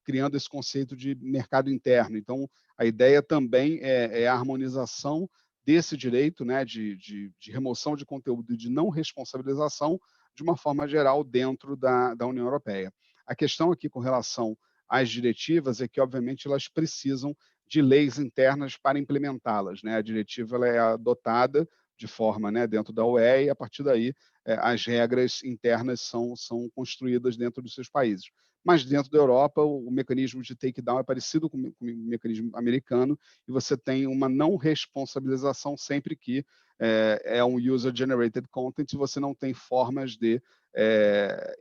criando esse conceito de mercado interno. Então, a ideia também é a harmonização desse direito, né, de remoção de conteúdo e de não responsabilização, de uma forma geral, dentro da União Europeia. A questão aqui com relação às diretivas é que, obviamente, elas precisam de leis internas para implementá-las, né? A diretiva ela é adotada de forma, né, dentro da UE, e a partir daí as regras internas são construídas dentro dos seus países. Mas dentro da Europa, o mecanismo de takedown é parecido com o mecanismo americano, e você tem uma não responsabilização sempre que é um user-generated content, e você não tem formas de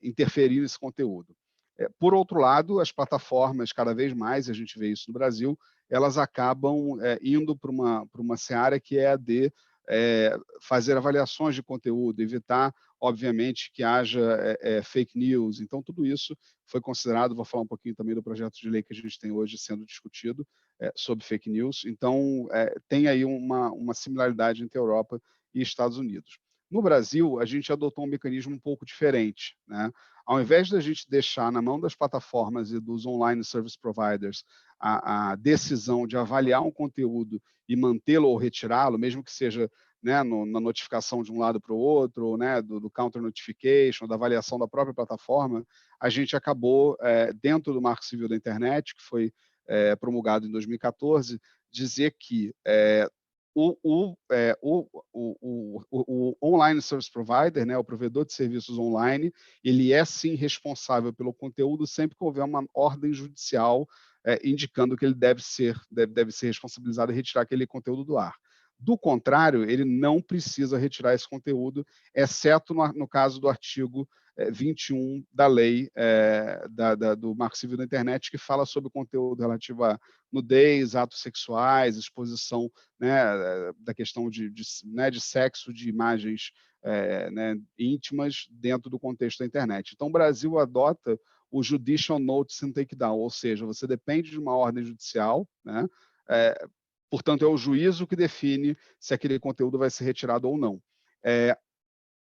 interferir nesse conteúdo. Por outro lado, as plataformas, cada vez mais, a gente vê isso no Brasil, elas acabam indo para uma seara que é a de fazer avaliações de conteúdo, evitar, obviamente, que haja fake news. Então, tudo isso foi considerado, vou falar um pouquinho também do projeto de lei que a gente tem hoje sendo discutido sobre fake news. Então, tem aí uma similaridade entre a Europa e Estados Unidos. No Brasil, a gente adotou um mecanismo um pouco diferente, né? Ao invés da gente deixar na mão das plataformas e dos online service providers a decisão de avaliar um conteúdo e mantê-lo ou retirá-lo, mesmo que seja, né, na notificação de um lado para o outro, ou, né, do counter notification, da avaliação da própria plataforma, a gente acabou, dentro do Marco Civil da Internet, que foi promulgado em 2014, dizer que o online service provider, né, o provedor de serviços online, ele é sim responsável pelo conteúdo sempre que houver uma ordem judicial indicando que ele deve ser responsabilizado e retirar aquele conteúdo do ar. Do contrário, ele não precisa retirar esse conteúdo, exceto no caso do artigo 21 da lei do Marco Civil da Internet, que fala sobre o conteúdo relativo a nudez, atos sexuais, exposição, né, da questão de sexo, de imagens né, íntimas dentro do contexto da internet. Então, o Brasil adota o Judicial Notice and Takedown, ou seja, você depende de uma ordem judicial, né, portanto, é o juízo que define se aquele conteúdo vai ser retirado ou não.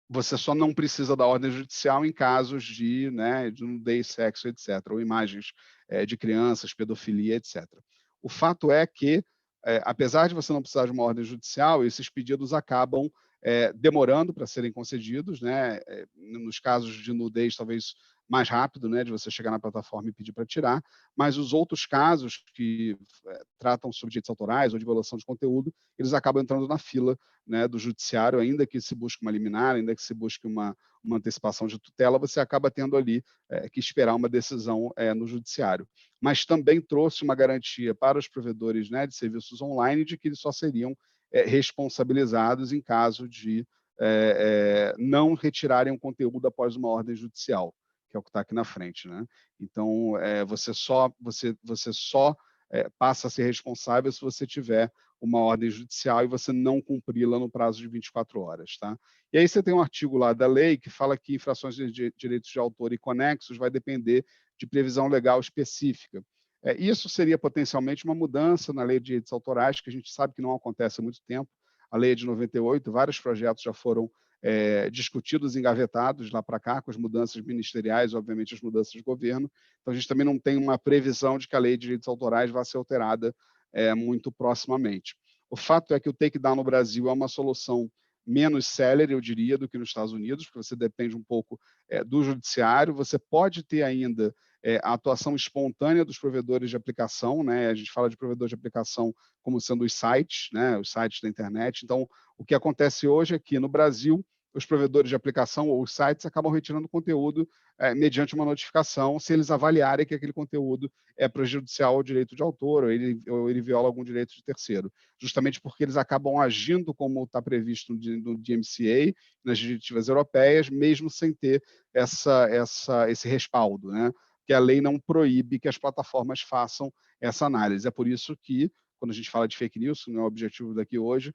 Você só não precisa da ordem judicial em casos de nudez, sexo, etc., ou imagens de crianças, pedofilia, etc. O fato é que, apesar de você não precisar de uma ordem judicial, esses pedidos acabam demorando para serem concedidos, né? Nos casos de nudez, talvez mais rápido, né, de você chegar na plataforma e pedir para tirar, mas os outros casos que tratam sobre direitos autorais ou de violação de conteúdo, eles acabam entrando na fila, né, do judiciário, ainda que se busque uma liminar, ainda que se busque uma antecipação de tutela, você acaba tendo ali que esperar uma decisão no judiciário. Mas também trouxe uma garantia para os provedores, né, de serviços online de que eles só seriam responsabilizados em caso de não retirarem o conteúdo após uma ordem judicial, que é o que está aqui na frente, né? Então, você só passa a ser responsável se você tiver uma ordem judicial e você não cumpri-la no prazo de 24 horas, tá? E aí você tem um artigo lá da lei que fala que infrações de direitos de autor e conexos vai depender de previsão legal específica. Isso seria potencialmente uma mudança na lei de direitos autorais, que a gente sabe que não acontece há muito tempo. A lei é de 98, vários projetos já foram discutidos e engavetados lá para cá, com as mudanças ministeriais, obviamente as mudanças de governo. Então, a gente também não tem uma previsão de que a lei de direitos autorais vai ser alterada muito proximamente. O fato é que o takedown no Brasil é uma solução menos célere, eu diria, do que nos Estados Unidos, porque você depende um pouco do judiciário. Você pode ter ainda a atuação espontânea dos provedores de aplicação, né? A gente fala de provedores de aplicação como sendo os sites, né? Os sites da internet. Então, o que acontece hoje é que no Brasil os provedores de aplicação ou os sites acabam retirando conteúdo mediante uma notificação, se eles avaliarem que aquele conteúdo é prejudicial ao direito de autor ou ele viola algum direito de terceiro, justamente porque eles acabam agindo como está previsto no DMCA, nas diretivas europeias, mesmo sem ter esse respaldo, né? Que a lei não proíbe que as plataformas façam essa análise. É por isso que, quando a gente fala de fake news, que não é o objetivo daqui hoje,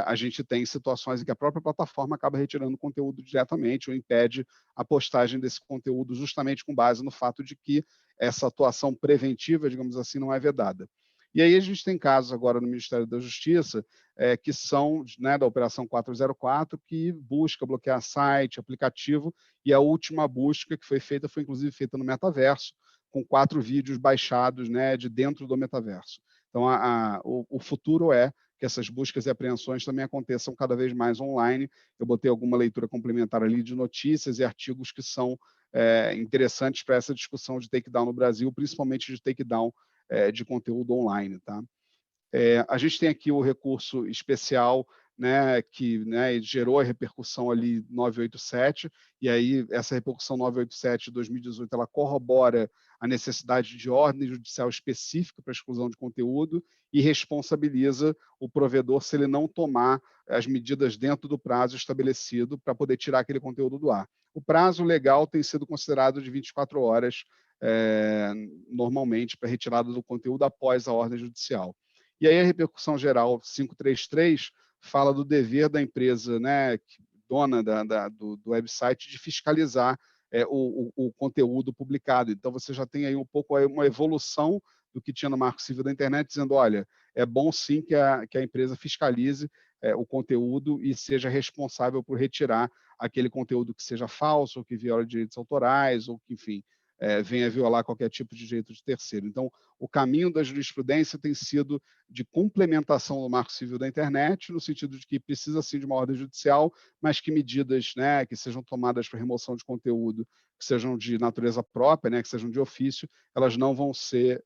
a gente tem situações em que a própria plataforma acaba retirando conteúdo diretamente ou impede a postagem desse conteúdo justamente com base no fato de que essa atuação preventiva, digamos assim, não é vedada. E aí a gente tem casos agora no Ministério da Justiça que são, né, da Operação 404, que busca bloquear site, aplicativo, e a última busca que foi feita foi inclusive feita no metaverso, com 4 vídeos baixados, né, de dentro do metaverso. Então, o futuro é que essas buscas e apreensões também aconteçam cada vez mais online. Eu botei alguma leitura complementar ali de notícias e artigos que são interessantes para essa discussão de takedown no Brasil, principalmente de takedown de conteúdo online. Tá? A gente tem aqui o recurso especial, né, que, né, gerou a repercussão ali 987, e aí essa repercussão 987 de 2018, ela corrobora a necessidade de ordem judicial específica para a exclusão de conteúdo e responsabiliza o provedor se ele não tomar as medidas dentro do prazo estabelecido para poder tirar aquele conteúdo do ar. O prazo legal tem sido considerado de 24 horas, normalmente, para retirada do conteúdo após a ordem judicial. E aí a repercussão geral 533 fala do dever da empresa, né, dona do website, de fiscalizar o conteúdo publicado. Então, você já tem aí um pouco uma evolução do que tinha no Marco Civil da Internet, dizendo, olha, é bom sim que a empresa fiscalize o conteúdo e seja responsável por retirar aquele conteúdo que seja falso, ou que viola direitos autorais, ou que, enfim, venha violar qualquer tipo de direito de terceiro. Então, o caminho da jurisprudência tem sido de complementação do Marco Civil da Internet, no sentido de que precisa sim de uma ordem judicial, mas que medidas, né, que sejam tomadas para remoção de conteúdo, que sejam de natureza própria, né, que sejam de ofício, elas não vão ser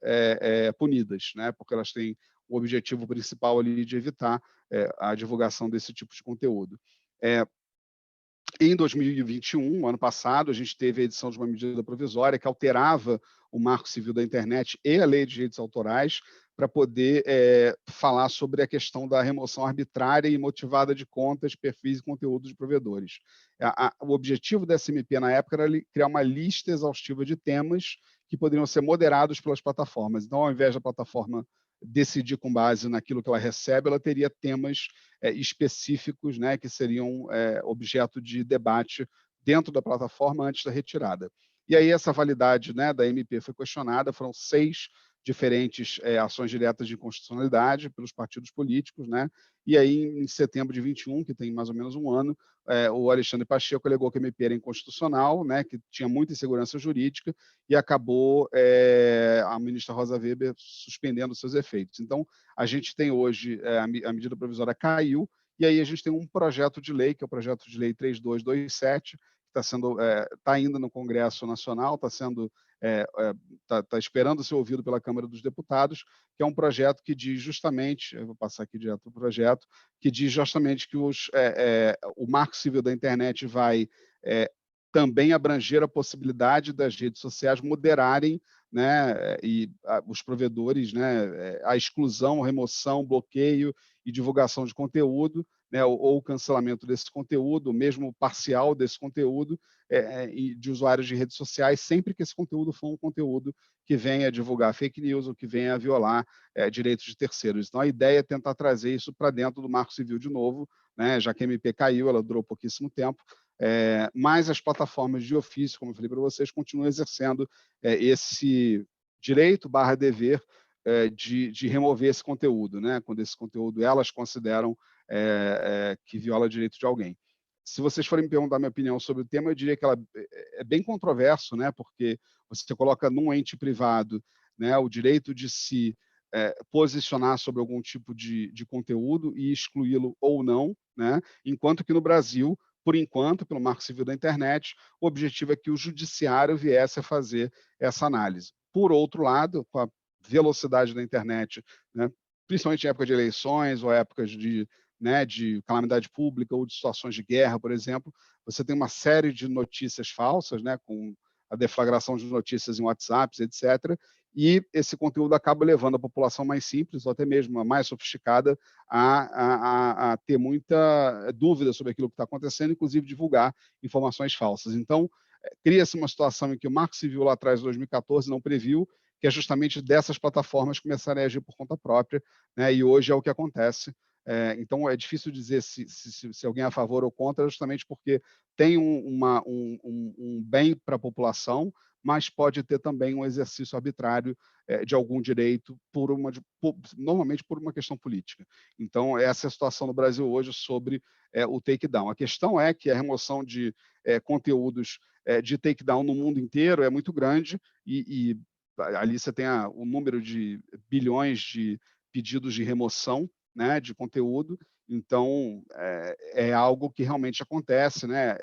punidas, né, porque elas têm o objetivo principal ali de evitar a divulgação desse tipo de conteúdo. Em 2021, ano passado, a gente teve a edição de uma medida provisória que alterava o Marco Civil da Internet e a Lei de Direitos Autorais para poder falar sobre a questão da remoção arbitrária e motivada de contas, perfis e conteúdos de provedores. O objetivo dessa MP na época era criar uma lista exaustiva de temas que poderiam ser moderados pelas plataformas. Então, ao invés da plataforma decidir com base naquilo que ela recebe, ela teria temas específicos, né, que seriam objeto de debate dentro da plataforma antes da retirada. E aí essa validade, né, da MP foi questionada, foram 6 diferentes ações diretas de inconstitucionalidade pelos partidos políticos, né? E aí, em setembro de 21, que tem mais ou menos um ano, o Alexandre Pacheco alegou que a MP era inconstitucional, né, que tinha muita insegurança jurídica, e acabou a ministra Rosa Weber suspendendo seus efeitos. Então, a gente tem hoje, a medida provisória caiu, e aí a gente tem um projeto de lei, que é o projeto de lei 3227, que está ainda no Congresso Nacional, está esperando ser ouvido pela Câmara dos Deputados, que é um projeto que diz justamente, eu vou passar aqui direto para o projeto, que diz justamente que o Marco Civil da Internet vai também abranger a possibilidade das redes sociais moderarem, né, e os provedores, né, a exclusão, remoção, bloqueio e divulgação de conteúdo, né, ou o cancelamento desse conteúdo, mesmo parcial desse conteúdo, de usuários de redes sociais, sempre que esse conteúdo for um conteúdo que venha divulgar fake news ou que venha violar direitos de terceiros. Então, a ideia é tentar trazer isso para dentro do Marco Civil de novo, né, já que a MP caiu, ela durou pouquíssimo tempo, mas as plataformas de ofício, como eu falei para vocês, continuam exercendo esse direito/dever de remover esse conteúdo, né, quando esse conteúdo elas consideram que viola direito de alguém. Se vocês forem me perguntar a minha opinião sobre o tema, eu diria que ela é bem controverso, né, porque você coloca num ente privado, né, o direito de se posicionar sobre algum tipo de conteúdo e excluí-lo ou não, né, enquanto que no Brasil, por enquanto, pelo Marco Civil da Internet, o objetivo é que o judiciário viesse a fazer essa análise. Por outro lado, com a velocidade da internet, né, principalmente em época de eleições ou épocas de né, de calamidade pública ou de situações de guerra, por exemplo, você tem uma série de notícias falsas, né, com a deflagração de notícias em WhatsApp, etc., e esse conteúdo acaba levando a população mais simples, ou até mesmo a mais sofisticada, a ter muita dúvida sobre aquilo que está acontecendo, inclusive divulgar informações falsas. Então, cria-se uma situação em que o Marco Civil lá atrás, em 2014, não previu, que é justamente dessas plataformas começarem a agir por conta própria, né? E hoje é o que acontece. Então, é difícil dizer se alguém é a favor ou contra, justamente porque tem um bem para a população, mas pode ter também um exercício arbitrário de algum direito, normalmente por uma questão política. Então, essa é a situação no Brasil hoje sobre o takedown. A questão é que a remoção de conteúdos de takedown no mundo inteiro é muito grande e ali você tem o número de bilhões de pedidos de remoção, né, de conteúdo. Então, é algo que realmente acontece, né?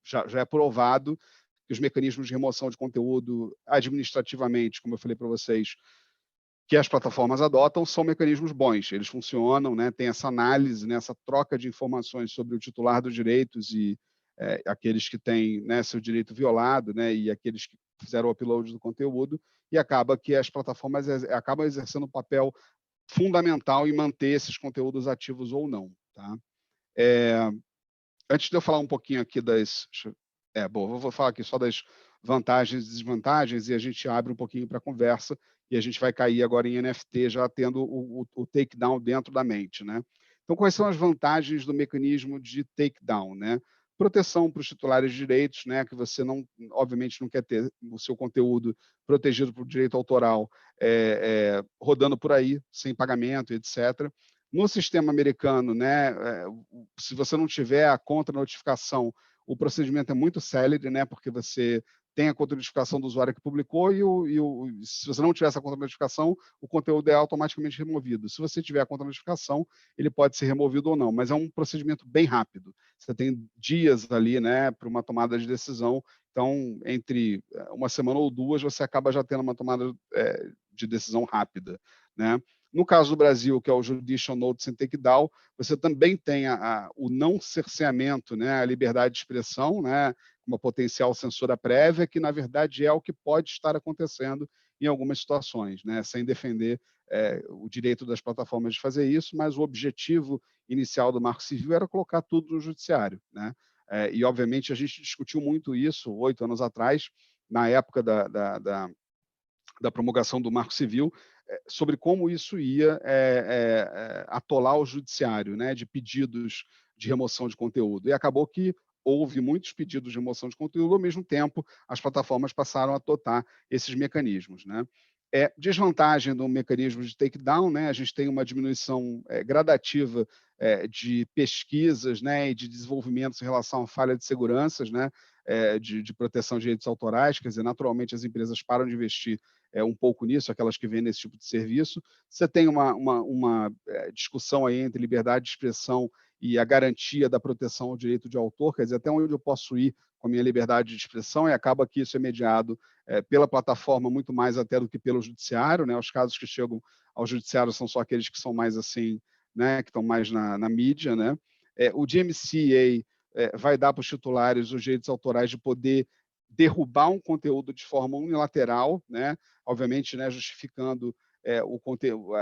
Já é provado que os mecanismos de remoção de conteúdo administrativamente, como eu falei para vocês, que as plataformas adotam, são mecanismos bons, eles funcionam, né? Tem essa análise, né? Essa troca de informações sobre o titular dos direitos e aqueles que têm, né, seu direito violado, né, e aqueles que fizeram o upload do conteúdo, e acaba que as plataformas acabam exercendo um papel fundamental em manter esses conteúdos ativos ou não. Tá? Antes de eu falar um pouquinho aqui vou falar aqui só das vantagens e desvantagens, e a gente abre um pouquinho para a conversa, e a gente vai cair agora em NFT, já tendo o takedown dentro da mente. Né? Então, quais são as vantagens do mecanismo de takedown? Né? Proteção para os titulares de direitos, né? Que você obviamente não quer ter o seu conteúdo protegido por direito autoral rodando por aí, sem pagamento, etc. No sistema americano, né, se você não tiver a contra-notificação, o procedimento é muito célere, né, porque você tem a contra-notificação do usuário que publicou se você não tiver essa contra-notificação, o conteúdo é automaticamente removido. Se você tiver a contra-notificação, ele pode ser removido ou não, mas é um procedimento bem rápido. Você tem dias ali, né, para uma tomada de decisão. Então, entre uma semana ou duas, você acaba já tendo uma tomada de decisão rápida, né? No caso do Brasil, que é o Judicial Notice and Takedown, você também tem o não cerceamento, né, a liberdade de expressão, né, uma potencial censura prévia, que, na verdade, é o que pode estar acontecendo em algumas situações, né, sem defender o direito das plataformas de fazer isso, mas o objetivo inicial do Marco Civil era colocar tudo no judiciário. Né? E, obviamente, a gente discutiu muito isso 8 anos atrás, na época da promulgação do Marco Civil, sobre como isso ia atolar o judiciário, né, de pedidos de remoção de conteúdo. E acabou que houve muitos pedidos de remoção de conteúdo, ao mesmo tempo as plataformas passaram a adotar esses mecanismos. Né? Desvantagem do mecanismo de takedown, né? A gente tem uma diminuição gradativa de pesquisas, né, e de desenvolvimentos em relação à falha de seguranças, né, de proteção de direitos autorais, quer dizer, naturalmente as empresas param de investir um pouco nisso, aquelas que vendem esse tipo de serviço. Você tem uma discussão aí entre liberdade de expressão e a garantia da proteção ao direito de autor, quer dizer, até onde eu posso ir com a minha liberdade de expressão, e acaba que isso é mediado pela plataforma muito mais até do que pelo judiciário, né? Os casos que chegam ao judiciário são só aqueles que são mais assim, né? Que estão mais na mídia, né? O DMCA vai dar para os titulares os direitos autorais de poder derrubar um conteúdo de forma unilateral, né? Obviamente, né, justificando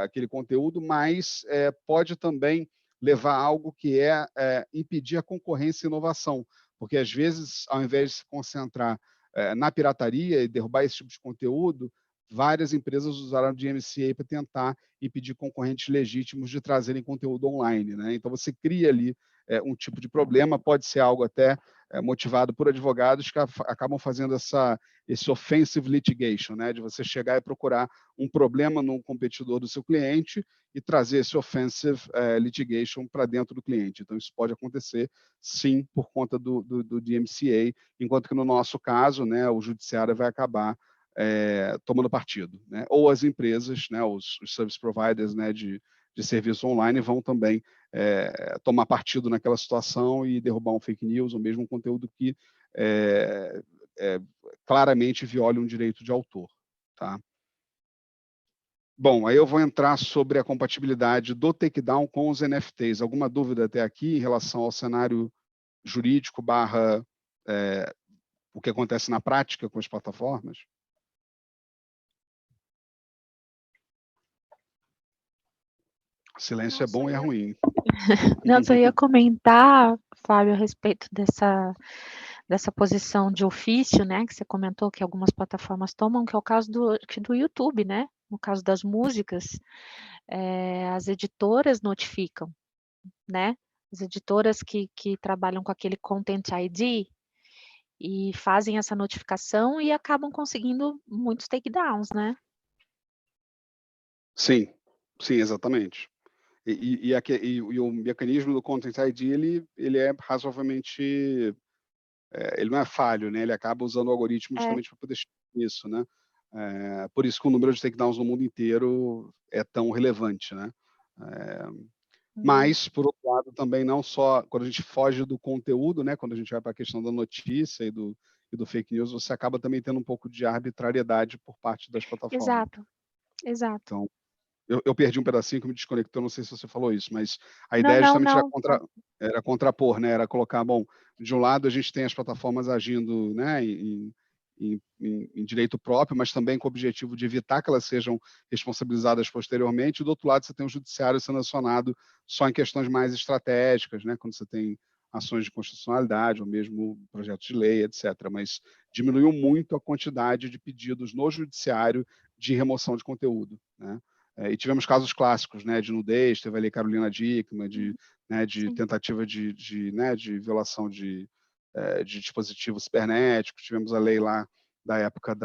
aquele conteúdo, mas pode também levar a algo que impedir a concorrência e inovação, porque às vezes, ao invés de se concentrar na pirataria e derrubar esse tipo de conteúdo, várias empresas usaram o DMCA para tentar impedir concorrentes legítimos de trazerem conteúdo online. Né? Então, você cria ali um tipo de problema, pode ser algo até motivado por advogados que acabam fazendo esse offensive litigation, né? De você chegar e procurar um problema no competidor do seu cliente e trazer esse offensive litigation para dentro do cliente. Então, isso pode acontecer, sim, por conta do DMCA, enquanto que, no nosso caso, né, o judiciário vai acabar tomando partido. Né? Ou as empresas, né, os service providers, né, de serviço online vão também tomar partido naquela situação e derrubar um fake news ou mesmo um conteúdo que claramente viole um direito de autor. Tá? Bom, aí eu vou entrar sobre a compatibilidade do takedown com os NFTs. Alguma dúvida até aqui em relação ao cenário jurídico barra o que acontece na prática com as plataformas? Silêncio é Nossa, bom e é ruim. Não, eu ia comentar, Fábio, a respeito dessa posição de ofício, né, que você comentou que algumas plataformas tomam, que é o caso do YouTube, né? No caso das músicas, as editoras notificam, né? As editoras que trabalham com aquele Content ID e fazem essa notificação e acabam conseguindo muitos takedowns, né? Sim, sim, exatamente. E o mecanismo do Content ID, ele é razoavelmente... ele não é falho, né? Ele acaba usando o algoritmo justamente para poder chegar nisso, né? Por isso que o número de takedowns no mundo inteiro é tão relevante, né? Mas, por outro lado, também não só quando a gente foge do conteúdo, né? Quando a gente vai para a questão da notícia e do fake news, você acaba também tendo um pouco de arbitrariedade por parte das plataformas. Exato, exato. Então, eu perdi um pedacinho que me desconectou, não sei se você falou isso, mas a ideia justamente Não. era contrapor, né? Era colocar, bom, de um lado a gente tem as plataformas agindo, né, em direito próprio, mas também com o objetivo de evitar que elas sejam responsabilizadas posteriormente, e do outro lado você tem o judiciário sendo acionado só em questões mais estratégicas, né, quando você tem ações de constitucionalidade ou mesmo projetos de lei, etc. Mas diminuiu muito a quantidade de pedidos no judiciário de remoção de conteúdo, né? E tivemos casos clássicos, né, de nudez, teve ali Carolina Dickmann, de tentativa de violação de dispositivos cibernéticos, tivemos a lei lá da época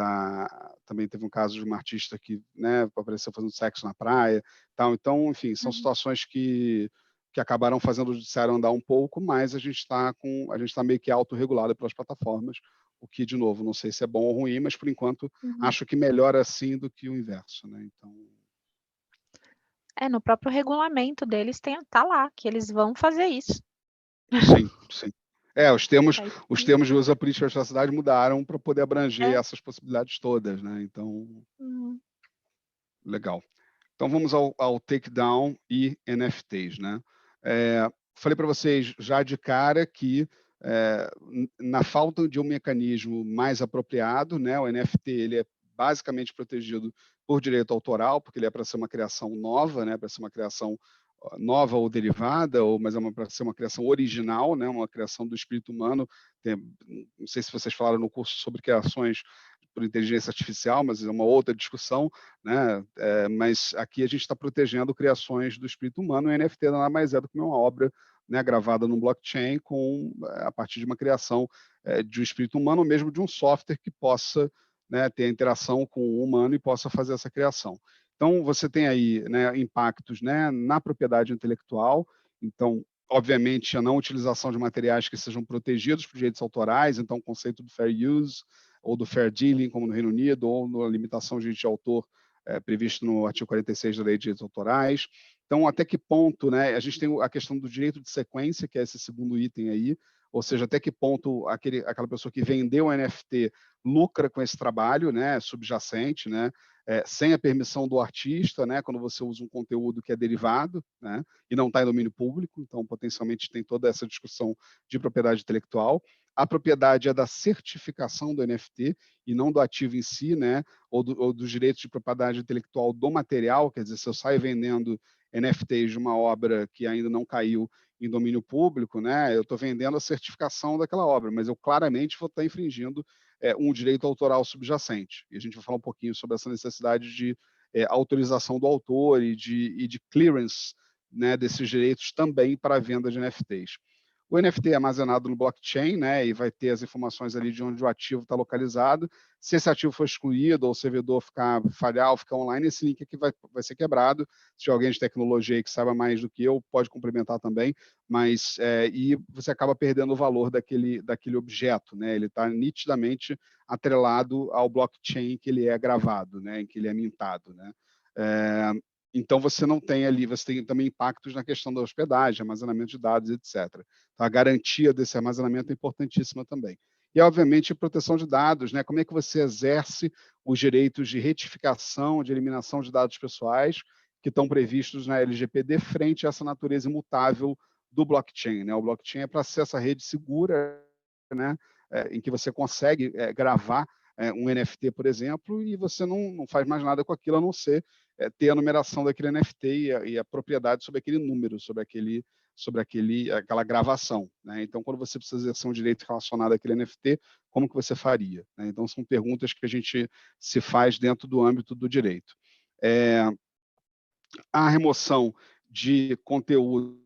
também teve um caso de uma artista que, né, apareceu fazendo sexo na praia, tal. Então, enfim, são situações que acabaram fazendo o judiciário andar um pouco, mas a gente está meio que autorregulado pelas plataformas, o que, de novo, não sei se é bom ou ruim, mas por enquanto acho que melhor assim do que o inverso, né? Então, no próprio regulamento deles tá lá, que eles vão fazer isso. sim, sim. Os termos de uso da política de privacidade mudaram para poder abranger essas possibilidades todas, né? Então, legal. Então, vamos ao takedown e NFTs, né? Falei para vocês já de cara que na falta de um mecanismo mais apropriado, né, o NFT ele é basicamente protegido por direito autoral, porque ele é para ser uma criação nova, né, para ser uma criação nova ou derivada, mas para ser uma criação original, né, uma criação do espírito humano. Não sei se vocês falaram no curso sobre criações por inteligência artificial, mas é uma outra discussão, né? Mas aqui a gente está protegendo criações do espírito humano, e o NFT nada mais é do que uma obra, né, gravada no blockchain a partir de uma criação de um espírito humano, ou mesmo de um software que possa, né, ter interação com o humano e possa fazer essa criação. Então, você tem aí, né, impactos, né, na propriedade intelectual. Então, obviamente, a não utilização de materiais que sejam protegidos por direitos autorais, então o conceito do fair use ou do fair dealing, como no Reino Unido, ou na limitação de direito de autor previsto no artigo 46 da Lei de Direitos Autorais. Então, até que ponto, né, a gente tem a questão do direito de sequência, que é esse segundo item aí, ou seja, até que ponto aquela pessoa que vendeu o NFT lucra com esse trabalho, né, subjacente, né, sem a permissão do artista, né, quando você usa um conteúdo que é derivado, né, e não está em domínio público, então potencialmente tem toda essa discussão de propriedade intelectual. A propriedade é da certificação do NFT e não do ativo em si, né, ou dos direitos de propriedade intelectual do material, quer dizer, se eu saio vendendo NFTs de uma obra que ainda não caiu em domínio público, né, eu estou vendendo a certificação daquela obra, mas eu claramente vou estar infringindo um direito autoral subjacente. E a gente vai falar um pouquinho sobre essa necessidade de autorização do autor e de clearance, né, desses direitos também para a venda de NFTs. O NFT é armazenado no blockchain, né, e vai ter as informações ali de onde o ativo está localizado. Se esse ativo for excluído ou o servidor falhar ou ficar online, esse link aqui vai ser quebrado. Se alguém de tecnologia aí que saiba mais do que eu, pode complementar também, mas e você acaba perdendo o valor daquele objeto, né? Ele está nitidamente atrelado ao blockchain que ele é gravado, né, em que ele é mintado, né? Então, você não tem ali, você tem também impactos na questão da hospedagem, armazenamento de dados, etc. Então, a garantia desse armazenamento é importantíssima também. e, obviamente, proteção de dados, né? Como é que você exerce os direitos de retificação, de eliminação de dados pessoais que estão previstos na LGPD frente a essa natureza imutável do blockchain, né? O blockchain é para ser essa rede segura, né? Em que você consegue gravar um NFT, por exemplo, e você não faz mais nada com aquilo a não ser ter a numeração daquele NFT e a propriedade sobre aquele número, sobre aquela gravação, né? Então, quando você precisa exercer um direito relacionado àquele NFT, como que você faria, né? Então, são perguntas que a gente se faz dentro do âmbito do direito. A remoção de conteúdo,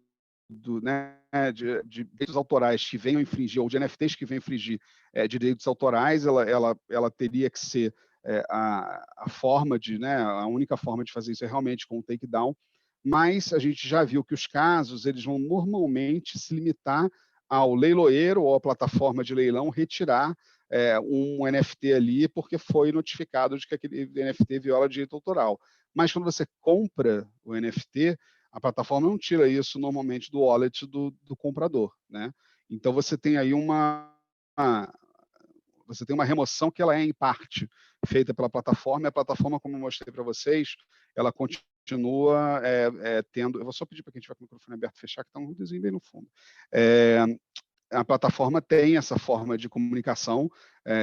né, de direitos autorais que venham infringir, ou de NFTs que venham infringir direitos autorais, ela teria que ser a forma de, né, a única forma de fazer isso é realmente com o takedown, mas a gente já viu que os casos eles vão normalmente se limitar ao leiloeiro ou à plataforma de leilão retirar um NFT ali porque foi notificado de que aquele NFT viola direito autoral. Mas quando você compra o NFT, a plataforma não tira isso normalmente do wallet do comprador, né? Então você tem aí uma remoção que ela é em parte feita pela plataforma, e a plataforma, como eu mostrei para vocês, ela continua tendo. Eu vou só pedir para quem tiver com o microfone aberto fechar, que está um ruídozinho bem no fundo. A plataforma tem essa forma de comunicação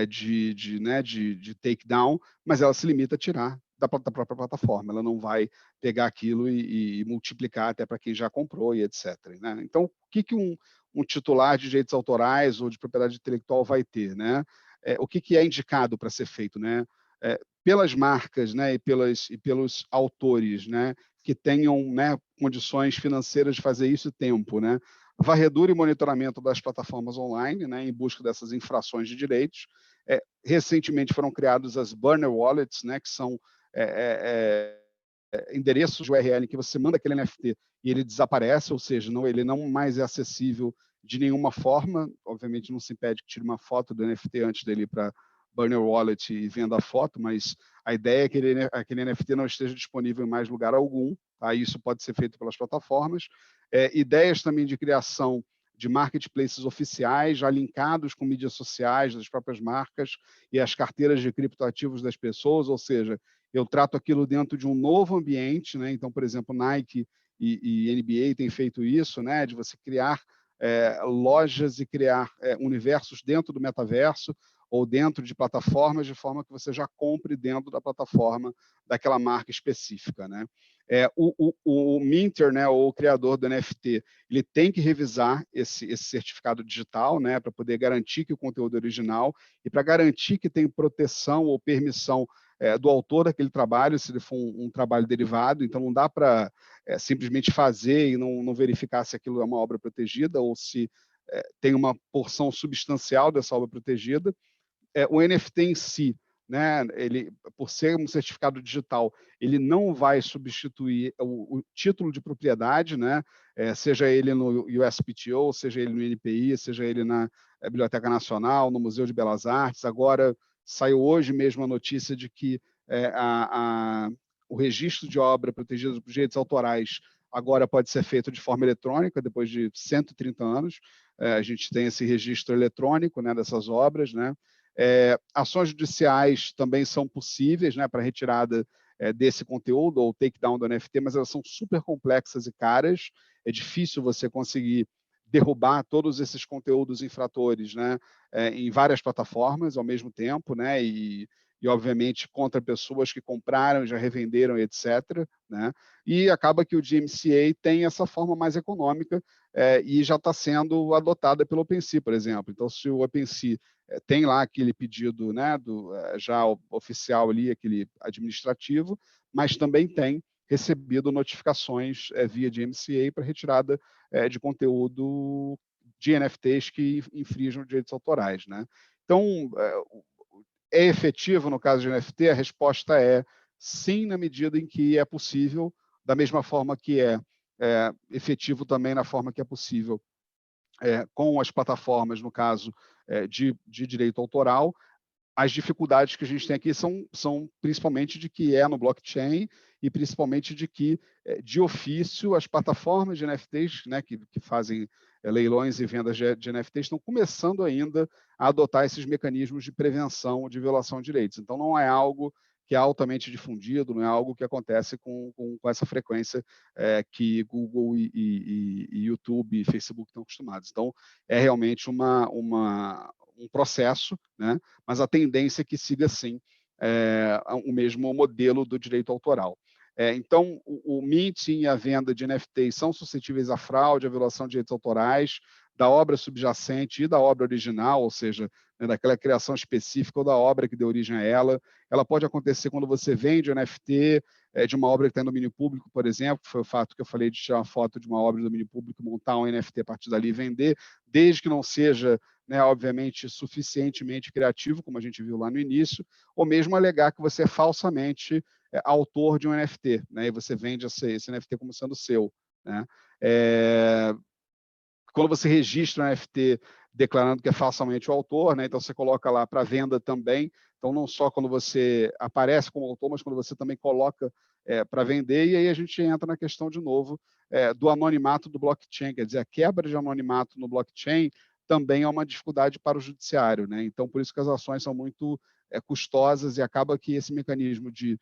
de takedown, mas ela se limita a tirar da própria plataforma. Ela não vai pegar aquilo e multiplicar até para quem já comprou e etc. Né? Então, o que um titular de direitos autorais ou de propriedade intelectual vai ter, né? O que é indicado para ser feito, né? Pelas marcas, né, e pelos autores, né, que tenham, né, condições financeiras de fazer isso e tempo, né? Varredura e monitoramento das plataformas online, né, em busca dessas infrações de direitos. Recentemente foram criados as burner wallets, né, que são endereços de URL em que você manda aquele NFT e ele desaparece, ou seja, ele não mais é acessível de nenhuma forma. Obviamente não se impede que tire uma foto do NFT antes dele ir para burner wallet e venda a foto, mas a ideia é que aquele NFT não esteja disponível em mais lugar algum. Tá? Isso pode ser feito pelas plataformas. Ideias também de criação de marketplaces oficiais, já linkados com mídias sociais das próprias marcas e as carteiras de criptoativos das pessoas, ou seja, eu trato aquilo dentro de um novo ambiente, né? Então, por exemplo, Nike e NBA têm feito isso, né? De você criar lojas e criar universos dentro do metaverso ou dentro de plataformas, de forma que você já compre dentro da plataforma daquela marca específica, né? O minter, né, ou o criador do NFT, ele tem que revisar esse certificado digital, né, para poder garantir que o conteúdo é original e para garantir que tem proteção ou permissão do autor daquele trabalho, se ele for um trabalho derivado. Então, não dá para simplesmente fazer e não verificar se aquilo é uma obra protegida ou se tem uma porção substancial dessa obra protegida. O NFT em si, né, ele, por ser um certificado digital, ele não vai substituir o título de propriedade, né, seja ele no USPTO, seja ele no INPI, seja ele na Biblioteca Nacional, no Museu de Belas Artes. Agora, saiu hoje mesmo a notícia de que o registro de obra protegida por direitos autorais agora pode ser feito de forma eletrônica, depois de 130 anos. A gente tem esse registro eletrônico, né, dessas obras, né? Ações judiciais também são possíveis, né, para retirada desse conteúdo ou takedown do NFT, mas elas são super complexas e caras. É difícil você conseguir derrubar todos esses conteúdos infratores, né, em várias plataformas ao mesmo tempo, né, e obviamente contra pessoas que compraram, já revenderam, etc. Né? E acaba que o DMCA tem essa forma mais econômica e já está sendo adotada pelo OpenSea, por exemplo. Então, se o OpenSea tem lá aquele pedido, né, já oficial ali, aquele administrativo, mas também tem recebido notificações via DMCA para retirada de conteúdo de NFTs que infringem direitos autorais. Né? Então, é efetivo no caso de NFT? A resposta é sim, na medida em que é possível, da mesma forma que é efetivo também na forma que é possível com as plataformas, no caso de direito autoral. As dificuldades que a gente tem aqui são principalmente de que é no blockchain e principalmente de que, de ofício, as plataformas de NFTs, né, que fazem leilões e vendas de NFTs estão começando ainda a adotar esses mecanismos de prevenção de violação de direitos. Então, não é algo que é altamente difundido, não é algo que acontece com essa frequência que Google e YouTube e Facebook estão acostumados. Então, é realmente um processo, né? Mas a tendência é que siga, sim, o mesmo modelo do direito autoral. Então, o minting e a venda de NFTs são suscetíveis à fraude, à violação de direitos autorais, da obra subjacente e da obra original, ou seja, né, daquela criação específica ou da obra que deu origem a ela. Ela pode acontecer quando você vende o NFT de uma obra que está em domínio público, por exemplo, que foi o fato que eu falei de tirar uma foto de uma obra de domínio público, montar um NFT a partir dali e vender, desde que não seja, né, obviamente, suficientemente criativo, como a gente viu lá no início, ou mesmo alegar que você é falsamente autor de um NFT, né, e você vende esse NFT como sendo seu, né? Quando você registra um NFT declarando que é falsamente o autor, né, então você coloca lá para venda também, então não só quando você aparece como autor, mas quando você também coloca para vender, e aí a gente entra na questão de novo do anonimato do blockchain, quer dizer, a quebra de anonimato no blockchain também é uma dificuldade para o judiciário, né? Então, por isso que as ações são muito custosas e acaba que esse mecanismo de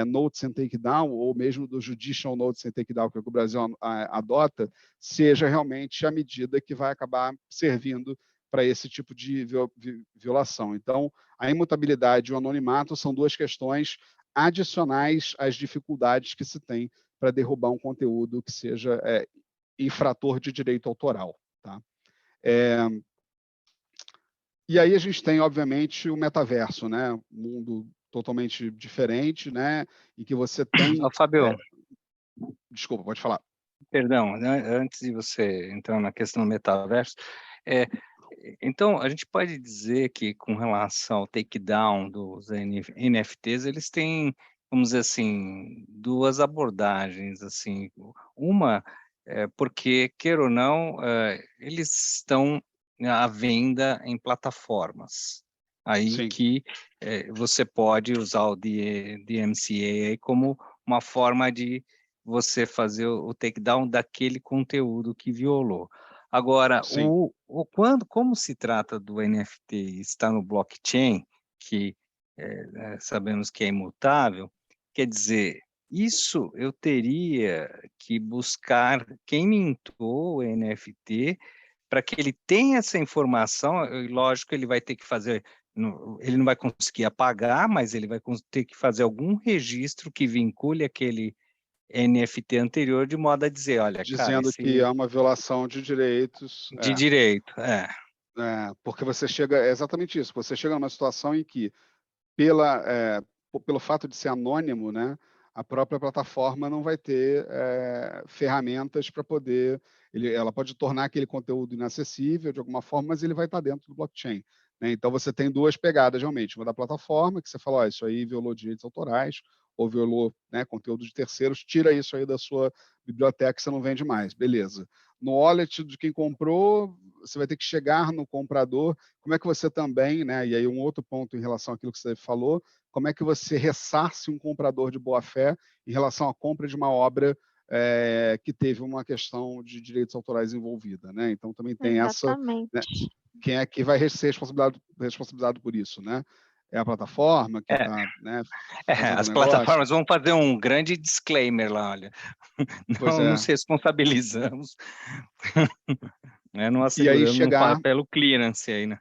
notice and takedown, ou mesmo do judicial notice and takedown que o Brasil adota, seja realmente a medida que vai acabar servindo para esse tipo de violação. Então, a imutabilidade e o anonimato são duas questões adicionais às dificuldades que se tem para derrubar um conteúdo que seja infrator de direito autoral. Tá? E aí a gente tem, obviamente, o metaverso, né? Um mundo totalmente diferente, né? Em que você tem... Fábio, desculpa, pode falar. perdão, antes de você entrar na questão do metaverso, então a gente pode dizer que com relação ao takedown dos NFTs, eles têm, vamos dizer assim, duas abordagens, assim, uma porque, queira ou não, eles estão à venda em plataformas, aí Sim. que você pode usar o DMCA como uma forma de você fazer o takedown daquele conteúdo que violou. Agora, como se trata do NFT e está no blockchain, que sabemos que é imutável, quer dizer, isso eu teria que buscar quem mintou o NFT para que ele tenha essa informação, e lógico, ele vai ter que fazer, ele não vai conseguir apagar, mas ele vai ter que fazer algum registro que vincule aquele NFT anterior, de modo a dizer, olha, cara, dizendo que é uma violação de direitos. De direito, porque você chega, é exatamente isso, você chega numa situação em que, pelo fato de ser anônimo, né, a própria plataforma não vai ter ferramentas para poder... ela pode tornar aquele conteúdo inacessível de alguma forma, mas ele vai estar dentro do blockchain. Né? Então, você tem duas pegadas, realmente. Uma da plataforma, que você fala, isso aí violou direitos autorais, ou violou, né, conteúdo de terceiros, tira isso aí da sua biblioteca, você não vende mais. Beleza. No wallet de quem comprou, você vai ter que chegar no comprador. Como é que você também, né, e aí um outro ponto em relação àquilo que você falou, como é que você ressarce um comprador de boa-fé em relação à compra de uma obra que teve uma questão de direitos autorais envolvida, né? Então também tem Exatamente. essa, né, quem é que vai ser responsabilizado por isso, né? É a plataforma que está, né, fazendo as o negócio? plataformas vão fazer um grande disclaimer lá, olha, não nos responsabilizamos, não asseguramos, não paga pelo clearance aí, né?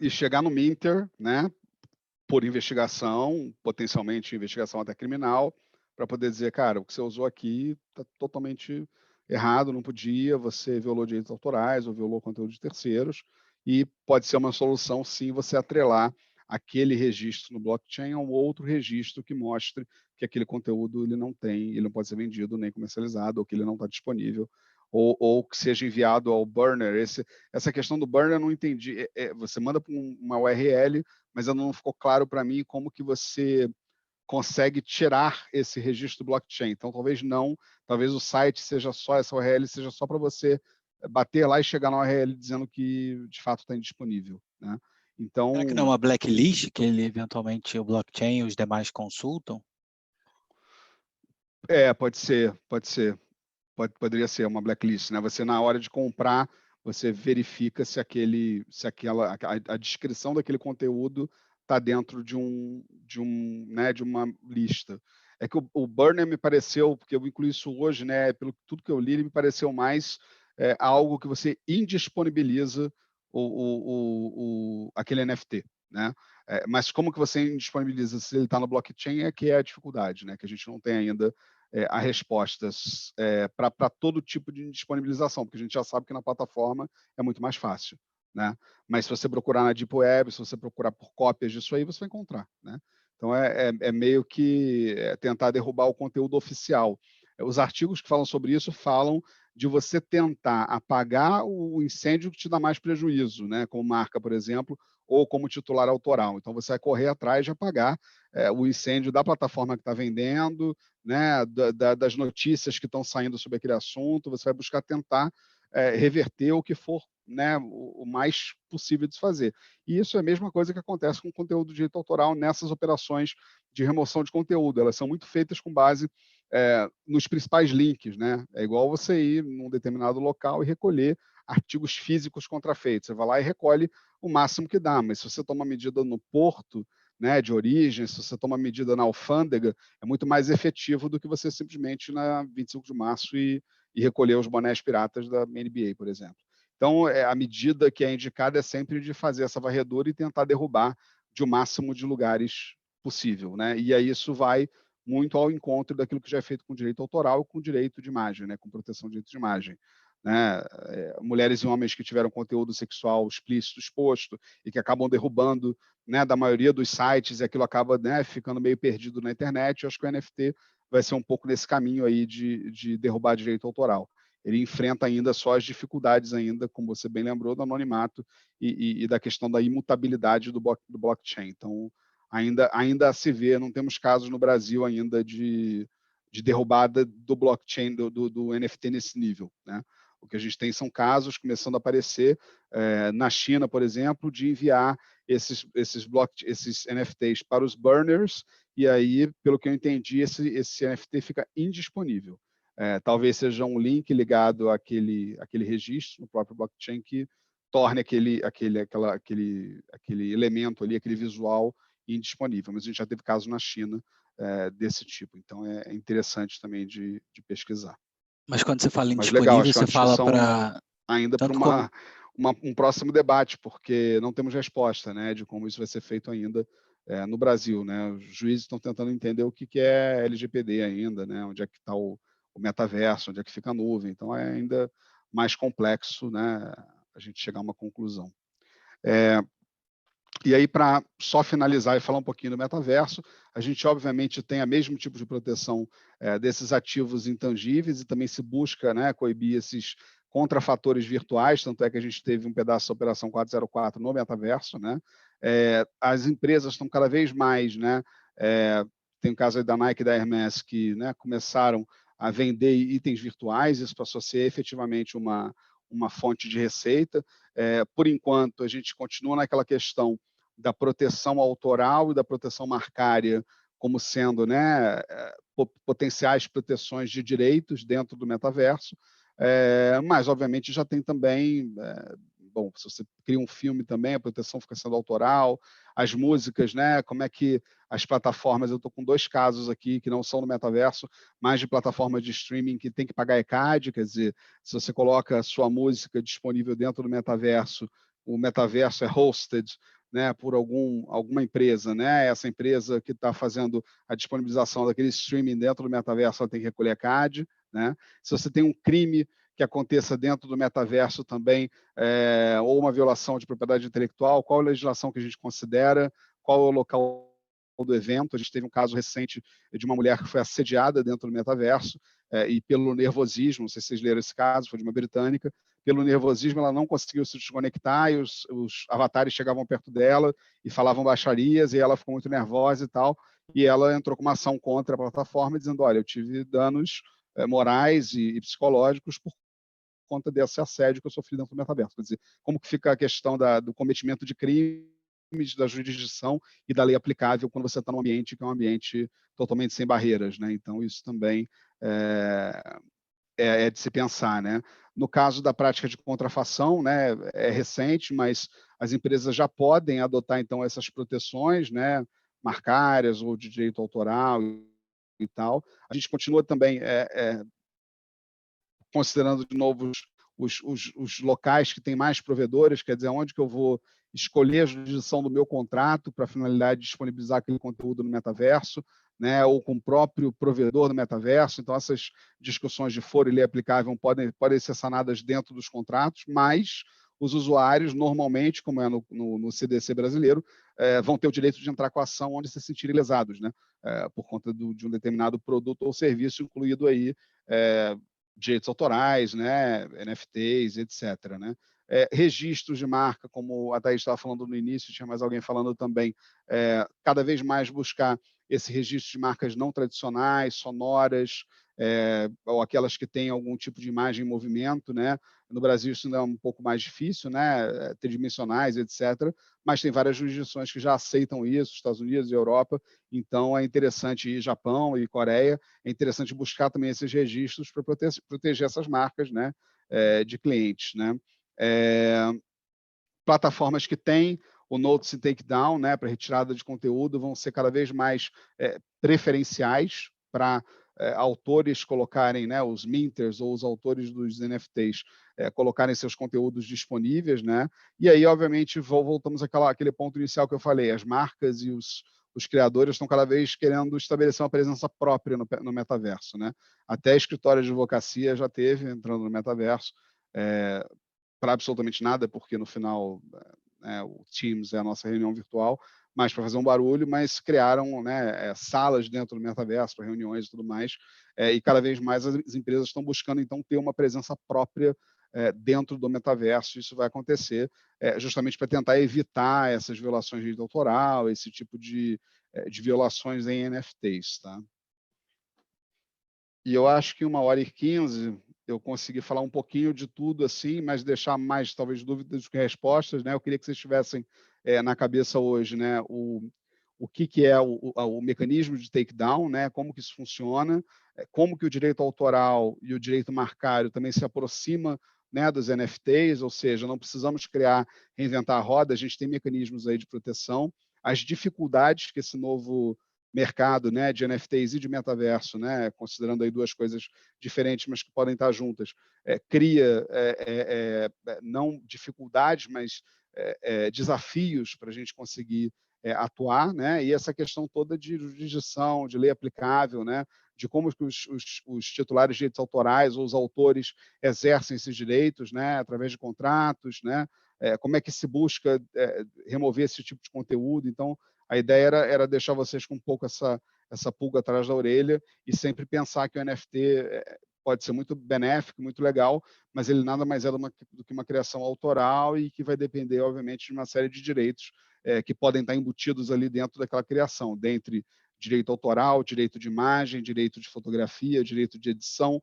E chegar no Minter, né, por investigação, potencialmente investigação até criminal, para poder dizer, cara, o que você usou aqui está totalmente errado, não podia, você violou direitos autorais ou violou conteúdo de terceiros, e pode ser uma solução, sim, você atrelar aquele registro no blockchain a um outro registro que mostre que aquele conteúdo ele não pode ser vendido nem comercializado, ou que ele não está disponível, ou que seja enviado ao burner. Essa questão do burner eu não entendi. Você manda para uma URL, mas não ficou claro para mim como que você consegue tirar esse registro do blockchain. Então, talvez o site seja só, essa URL seja só para você bater lá e chegar na URL dizendo que, de fato, está indisponível. Né? Então, será que não é uma blacklist que ele, eventualmente, o blockchain e os demais consultam? pode ser. poderia ser uma blacklist, né? Você, na hora de comprar, você verifica se a descrição daquele conteúdo está dentro de uma lista. É que o burner me pareceu, porque eu incluí isso hoje, né? Pelo tudo que eu li, ele me pareceu mais algo que você indisponibiliza aquele NFT, né? Mas como que você indisponibiliza se ele está no blockchain é que é a dificuldade, né? Que a gente não tem ainda a respostas para todo tipo de disponibilização, porque a gente já sabe que na plataforma é muito mais fácil, né? Mas se você procurar na Deep Web, se você procurar por cópias disso aí, você vai encontrar, né? Então é meio que tentar derrubar o conteúdo oficial. Os artigos que falam sobre isso falam de você tentar apagar o incêndio que te dá mais prejuízo, né? Como marca, por exemplo, ou como titular autoral. Então você vai correr atrás de apagar o incêndio da plataforma que está vendendo, né, das notícias que estão saindo sobre aquele assunto, você vai buscar tentar reverter o que for, né, o mais possível de se fazer. E isso é a mesma coisa que acontece com o conteúdo de direito autoral nessas operações de remoção de conteúdo. Elas são muito feitas com base nos principais links, né? É igual você ir num determinado local e recolher artigos físicos contrafeitos. Você vai lá e recolhe o máximo que dá, mas se você toma medida no porto, né, de origem, se você toma medida na alfândega, é muito mais efetivo do que você simplesmente na 25 de março e recolher os bonés piratas da NBA, por exemplo. Então, a medida que é indicada é sempre de fazer essa varredura e tentar derrubar de o máximo de lugares possível, né? E aí isso vai muito ao encontro daquilo que já é feito com direito autoral e com direito de imagem, né, com proteção de direito de imagem. Né? Mulheres e homens que tiveram conteúdo sexual explícito exposto e que acabam derrubando, né, da maioria dos sites, e aquilo acaba, né, ficando meio perdido na internet. Eu acho que o NFT vai ser um pouco nesse caminho aí de derrubar direito autoral. Ele enfrenta ainda só as dificuldades ainda, como você bem lembrou, do anonimato e da questão da imutabilidade do blockchain. Então, ainda a se vê, não temos casos no Brasil ainda de derrubada do blockchain, do NFT nesse nível, né? O que a gente tem são casos começando a aparecer na China, por exemplo, de enviar esses NFTs para os burners, e aí, pelo que eu entendi, esse NFT fica indisponível. Talvez seja um link ligado àquele registro no próprio blockchain que torne aquele elemento ali, aquele visual indisponível. Mas a gente já teve casos na China desse tipo. Então, é interessante também de pesquisar. Mas quando você fala Mas legal, indisponível, acho que é uma você fala discussão para... ainda para Tanto um próximo debate, porque não temos resposta, né, de como isso vai ser feito ainda no Brasil, né? Os juízes estão tentando entender o que é LGPD ainda, né? Onde é que está o metaverso, onde é que fica a nuvem. Então é ainda mais complexo, né, a gente chegar a uma conclusão. E aí, para só finalizar e falar um pouquinho do metaverso, a gente, obviamente, tem o mesmo tipo de proteção desses ativos intangíveis e também se busca, né, coibir esses contrafatores virtuais, tanto é que a gente teve um pedaço da Operação 404 no metaverso, né? As empresas estão cada vez mais, né? Tem o caso aí da Nike e da Hermès que, né, começaram a vender itens virtuais, isso passou a ser efetivamente uma fonte de receita. Por enquanto, a gente continua naquela questão da proteção autoral e da proteção marcária como sendo, né, potenciais proteções de direitos dentro do metaverso, mas, obviamente, já tem também, bom, se você cria um filme também, a proteção fica sendo autoral, as músicas, né, como é que as plataformas, eu estou com 2 casos aqui que não são no metaverso, mas de plataformas de streaming que tem que pagar ECAD, quer dizer, se você coloca a sua música disponível dentro do metaverso, o metaverso é hosted, né, por alguma empresa, né? Essa empresa que está fazendo a disponibilização daquele streaming dentro do metaverso, ela tem que recolher CAD, né? Se você tem um crime que aconteça dentro do metaverso também, ou uma violação de propriedade intelectual, qual a legislação que a gente considera, qual é o local do evento. A gente teve um caso recente de uma mulher que foi assediada dentro do metaverso, e pelo nervosismo, não sei se vocês leram esse caso, foi de uma britânica, pelo nervosismo ela não conseguiu se desconectar e os avatares chegavam perto dela e falavam baixarias e ela ficou muito nervosa e tal, e ela entrou com uma ação contra a plataforma dizendo, olha, eu tive danos morais e psicológicos por conta desse assédio que eu sofri dentro do metaverso. Quer dizer, como que fica a questão do cometimento de crimes, da jurisdição e da lei aplicável quando você está num ambiente que é um ambiente totalmente sem barreiras, né? Então, isso também é de se pensar, né? No caso da prática de contrafação, né, é recente, mas as empresas já podem adotar, então, essas proteções, né, marcárias ou de direito autoral e tal. A gente continua também considerando, de novo, os locais que têm mais provedores, quer dizer, onde que eu vou escolher a jurisdição do meu contrato para a finalidade de disponibilizar aquele conteúdo no metaverso, né, ou com o próprio provedor do metaverso. Então, essas discussões de foro e lei aplicável podem ser sanadas dentro dos contratos, mas os usuários, normalmente, como é no CDC brasileiro, vão ter o direito de entrar com a ação onde se sentirem lesados, né, por conta de um determinado produto ou serviço incluído aí, direitos autorais, né, NFTs, etc. Né? Registros de marca, como a Thaís estava falando no início, tinha mais alguém falando também, cada vez mais buscar esse registro de marcas não tradicionais, sonoras, ou aquelas que têm algum tipo de imagem em movimento, né? No Brasil isso ainda é um pouco mais difícil, né? Tridimensionais, etc. Mas tem várias jurisdições que já aceitam isso, Estados Unidos e Europa. Então é interessante ir Japão e Coreia. É interessante buscar também esses registros para proteger essas marcas, né? De clientes, né? Plataformas que têm o Notice and Takedown, né, para retirada de conteúdo, vão ser cada vez mais preferenciais para autores colocarem, né, os minters ou os autores dos NFTs colocarem seus conteúdos disponíveis, né? E aí, obviamente, voltamos àquele ponto inicial que eu falei, as marcas e os criadores estão cada vez querendo estabelecer uma presença própria no metaverso, né? Até escritório de advocacia já teve entrando no metaverso, para absolutamente nada, porque no final o Teams é a nossa reunião virtual, mas para fazer um barulho, mas criaram, né, salas dentro do metaverso para reuniões e tudo mais, e cada vez mais as empresas estão buscando, então, ter uma presença própria dentro do metaverso. Isso vai acontecer justamente para tentar evitar essas violações de direito autoral, esse tipo de violações em NFTs. Tá? E eu acho que 1h15 eu consegui falar um pouquinho de tudo, assim, mas deixar mais, talvez, dúvidas do que respostas, né? Eu queria que vocês tivessem na cabeça hoje, né, o que é o mecanismo de takedown, né? Como que isso funciona, como que o direito autoral e o direito marcário também se aproxima, né, dos NFTs, ou seja, não precisamos reinventar a roda, a gente tem mecanismos aí de proteção, as dificuldades que esse novo mercado, né, de NFTs e de metaverso, né, considerando aí duas coisas diferentes, mas que podem estar juntas, cria não dificuldades, mas desafios para a gente conseguir atuar, né, e essa questão toda de jurisdição, de lei aplicável, né, de como os titulares de direitos autorais ou os autores exercem esses direitos, né, através de contratos, né, como é que se busca remover esse tipo de conteúdo. Então, a ideia era deixar vocês com um pouco essa pulga atrás da orelha e sempre pensar que o NFT pode ser muito benéfico, muito legal, mas ele nada mais é do que uma criação autoral e que vai depender, obviamente, de uma série de direitos que podem estar embutidos ali dentro daquela criação, dentre direito autoral, direito de imagem, direito de fotografia, direito de edição,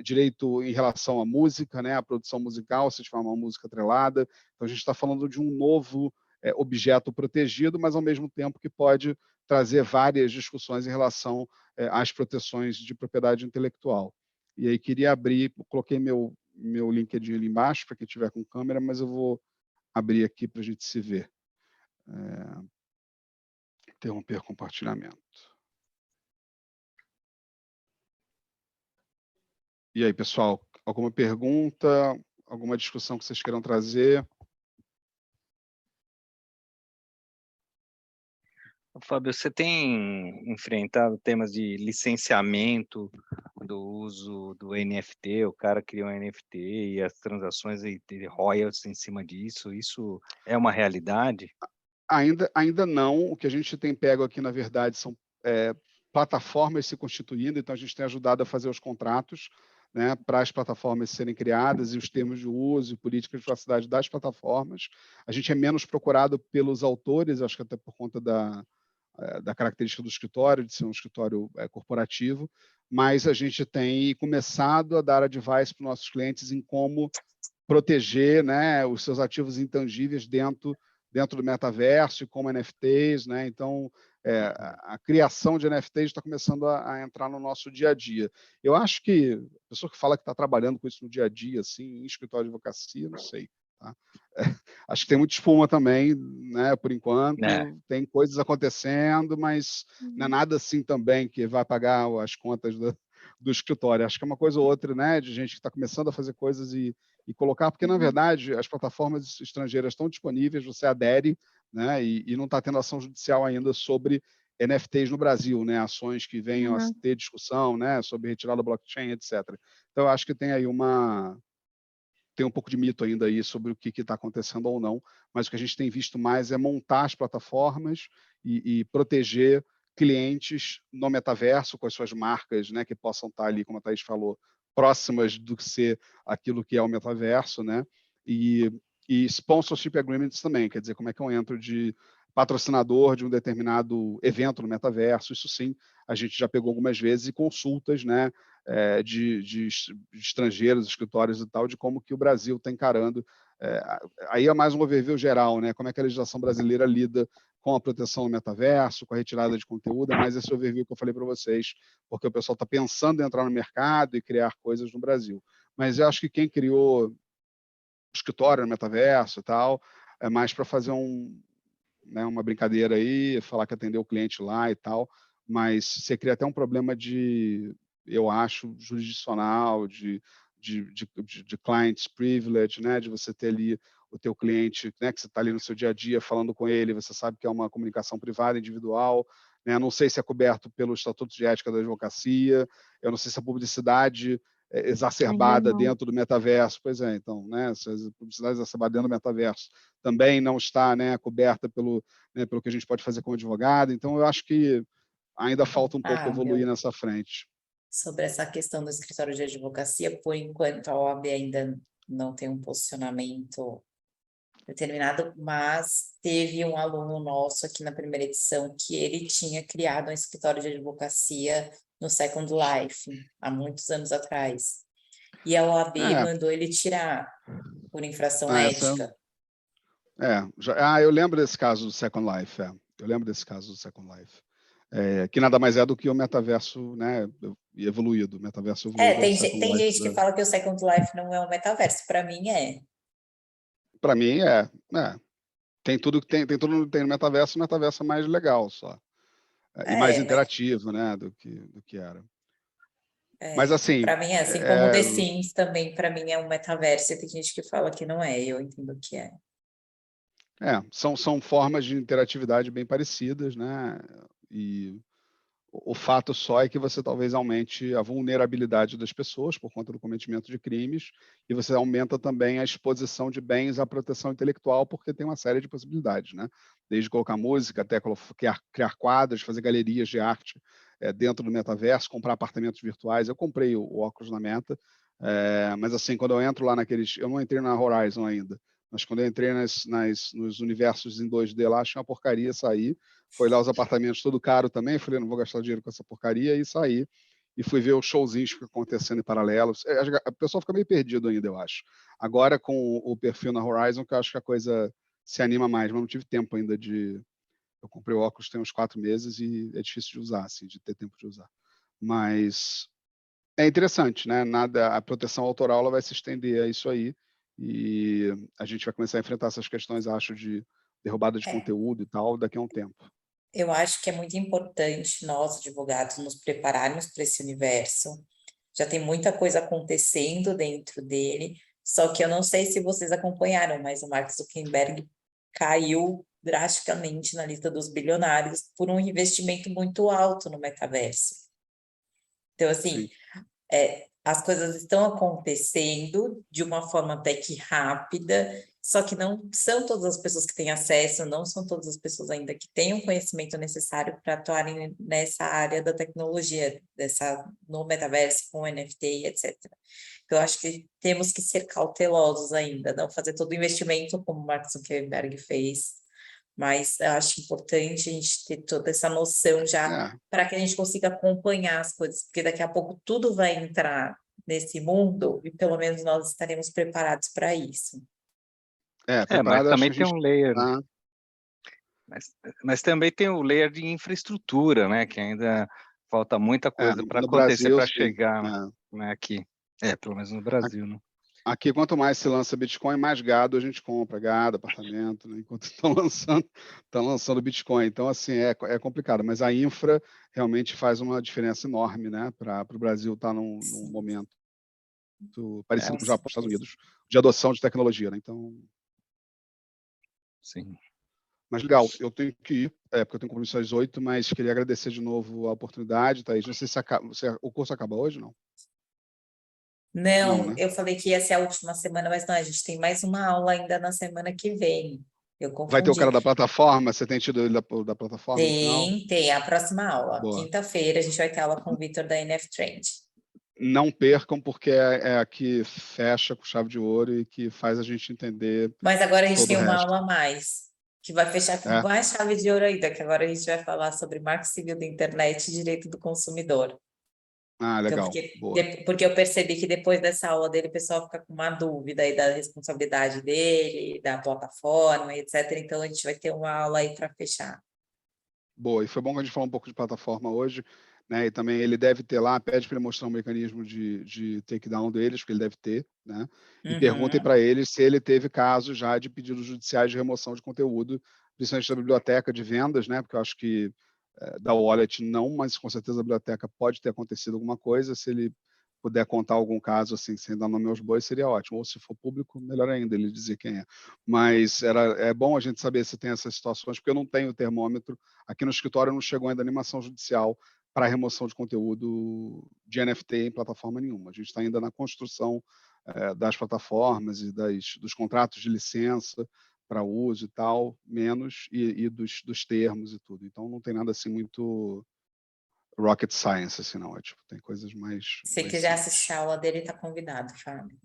direito em relação à música, né, a produção musical, se tiver uma música atrelada. Então, a gente está falando de um novo objeto protegido, mas ao mesmo tempo que pode trazer várias discussões em relação às proteções de propriedade intelectual. E aí queria abrir, coloquei meu LinkedIn ali embaixo para quem tiver com câmera, mas eu vou abrir aqui para a gente se ver. Interromper compartilhamento. E aí, pessoal, alguma pergunta, alguma discussão que vocês queiram trazer? Fábio, você tem enfrentado temas de licenciamento do uso do NFT? O cara cria um NFT e as transações e royalties em cima disso, isso é uma realidade? Ainda não. O que a gente tem pego aqui, na verdade, são plataformas se constituindo, então a gente tem ajudado a fazer os contratos, né, para as plataformas serem criadas e os termos de uso e políticas de privacidade das plataformas. A gente é menos procurado pelos autores, acho que até por conta da característica do escritório, de ser um escritório corporativo, mas a gente tem começado a dar advice para os nossos clientes em como proteger, né, os seus ativos intangíveis dentro do metaverso e como NFTs, né? Então, a criação de NFTs está começando a entrar no nosso dia a dia. Eu acho que a pessoa que fala que está trabalhando com isso no dia a dia, assim, em escritório de advocacia, não sei. Tá? Acho que tem muita espuma também, né? Por enquanto, tem coisas acontecendo, mas não é nada assim também que vai pagar as contas do escritório. Acho que é uma coisa ou outra, né? De gente que está começando a fazer coisas e colocar, porque, na verdade, as plataformas estrangeiras estão disponíveis, você adere, né? E não está tendo ação judicial ainda sobre NFTs no Brasil, né? Ações que venham a ter discussão, né? Sobre retirada da blockchain, etc. Então, eu acho que tem aí tem um pouco de mito ainda aí sobre o que está acontecendo ou não, mas o que a gente tem visto mais é montar as plataformas e proteger clientes no metaverso com as suas marcas, né, que possam estar ali, como a Thaís falou, próximas do que ser aquilo que é o metaverso, né, e sponsorship agreements também, quer dizer, como é que eu entro de patrocinador de um determinado evento no metaverso, isso sim, a gente já pegou algumas vezes, e consultas, né, de estrangeiros, escritórios e tal, de como que o Brasil está encarando. Aí é mais um overview geral, né? Como é que a legislação brasileira lida com a proteção do metaverso, com a retirada de conteúdo, é mais esse overview que eu falei para vocês, porque o pessoal está pensando em entrar no mercado e criar coisas no Brasil. Mas eu acho que quem criou escritório no metaverso e tal, é mais para fazer né, uma brincadeira aí, falar que atendeu o cliente lá e tal, mas você cria até um problema eu acho, jurisdicional, de client's privilege, né, de você ter ali o teu cliente, né, que você está ali no seu dia a dia falando com ele, você sabe que é uma comunicação privada, individual, né, não sei se é coberto pelo Estatuto de Ética da Advocacia, eu não sei se a publicidade exacerbada dentro do metaverso, pois é, então, né, se a publicidade exacerbada dentro do metaverso também não está, né, coberta pelo que a gente pode fazer como advogado, então eu acho que ainda falta um pouco evoluir nessa frente. Sobre essa questão do escritório de advocacia, por enquanto a OAB ainda não tem um posicionamento determinado, mas teve um aluno nosso aqui na primeira edição que ele tinha criado um escritório de advocacia no Second Life, há muitos anos atrás. E a OAB mandou ele tirar por infração ética. Eu lembro desse caso do Second Life, eu lembro desse caso do Second Life. Que nada mais é do que o metaverso, né, evoluído, o metaverso evoluído. Tem gente que fala que o Second Life não é um metaverso, para mim é. Para mim tem tudo que tem tudo que tem no metaverso, o metaverso é mais legal só. E mais interativo, né, do que era. Mas assim, para mim é assim, como o The Sims também, para mim é um metaverso, e tem gente que fala que não é, eu entendo que é. São formas de interatividade bem parecidas, né? E o fato só é que você talvez aumente a vulnerabilidade das pessoas por conta do cometimento de crimes, e você aumenta também a exposição de bens à proteção intelectual, porque tem uma série de possibilidades, né? Desde colocar música até criar quadros, fazer galerias de arte dentro do metaverso, comprar apartamentos virtuais. Eu comprei o óculos na Meta, mas assim, quando eu entro lá eu não entrei na Horizon ainda, mas quando eu entrei nos universos em 2D lá, achei uma porcaria, saí. Foi lá os apartamentos todo caro também, falei, não vou gastar dinheiro com essa porcaria, e saí. E fui ver os showzinhos que ficam acontecendo em paralelo. A pessoa fica meio perdido ainda, eu acho. Agora, com o perfil na Horizon, que eu acho que a coisa se anima mais, mas não tive tempo ainda Eu comprei o óculos tem uns 4 meses e é difícil de usar, assim, de ter tempo de usar. Mas é interessante, né? A proteção autoral ela vai se estender a isso aí, e a gente vai começar a enfrentar essas questões, acho, de derrubada de conteúdo e tal, daqui a um tempo. Eu acho que é muito importante nós, advogados, nos prepararmos para esse universo. Já tem muita coisa acontecendo dentro dele, só que eu não sei se vocês acompanharam, mas o Mark Zuckerberg caiu drasticamente na lista dos bilionários por um investimento muito alto no metaverso. Então, assim, as coisas estão acontecendo de uma forma até que rápida, só que não são todas as pessoas que têm acesso, não são todas as pessoas ainda que têm o conhecimento necessário para atuarem nessa área da tecnologia, no metaverso, com NFT, etc. Então, eu acho que temos que ser cautelosos ainda, não fazer todo o investimento como o Mark Zuckerberg fez, mas eu acho importante a gente ter toda essa noção já para que a gente consiga acompanhar as coisas, porque daqui a pouco tudo vai entrar nesse mundo e pelo menos nós estaremos preparados para isso. Mas também tem um layer. Mas também tem o layer de infraestrutura, né? Que ainda falta muita coisa para no acontecer, Brasil, para sim. chegar, né, aqui. Pelo menos no Brasil, né? Aqui, quanto mais se lança Bitcoin, mais gado a gente compra, gado, apartamento, né? Enquanto estão lançando Bitcoin. Então, assim, é complicado, mas a infra realmente faz uma diferença enorme, né? Para o Brasil estar num momento parecido com o Japão, Estados Unidos, de adoção de tecnologia, né? Então, sim. Mas legal, eu tenho que ir, porque eu tenho compromisso às 8, mas queria agradecer de novo a oportunidade, Thaís. Não sei se o curso acaba hoje, não? Não, né? eu falei que ia ser a última semana, mas não, a gente tem mais uma aula ainda na semana que vem. Eu Vai ter o cara confundi. da plataforma? Você tem tido ele da plataforma no final? Tem a próxima aula. Boa. Quinta-feira a gente vai ter aula com o Vitor da NF Trend. Não percam, porque é a que fecha com chave de ouro e que faz a gente entender. Mas agora a gente todo tem o uma resto. aula a mais, que vai fechar com mais chave de ouro ainda, que agora a gente vai falar sobre marco civil da internet e direito do consumidor. Ah, legal. Então, Boa. porque eu percebi que depois dessa aula dele, o pessoal fica com uma dúvida aí da responsabilidade dele, da plataforma, etc. Então, a gente vai ter uma aula aí para fechar. Boa, e foi bom que a gente falou um pouco de plataforma hoje, né? E também ele deve ter lá, pede para ele mostrar um mecanismo de takedown deles, porque ele deve ter, né? E perguntem para ele se ele teve casos já de pedidos judiciais de remoção de conteúdo, principalmente da biblioteca de vendas, né? Porque eu acho que da wallet não, mas com certeza a biblioteca pode ter acontecido alguma coisa. Se ele puder contar algum caso assim, sem dar nome aos bois, seria ótimo. Ou se for público, melhor ainda, ele dizer quem é. Mas é bom a gente saber se tem essas situações, porque eu não tenho termômetro. Aqui no escritório não chegou ainda animação judicial para remoção de conteúdo de NFT em plataforma nenhuma. A gente está ainda na construção das plataformas e dos contratos de licença para uso e tal, menos, e dos termos e tudo. Então, não tem nada assim muito rocket science, assim, não. Tipo, tem coisas mais... Se mais quiser simples. assistir a aula dele, está convidado, Fábio.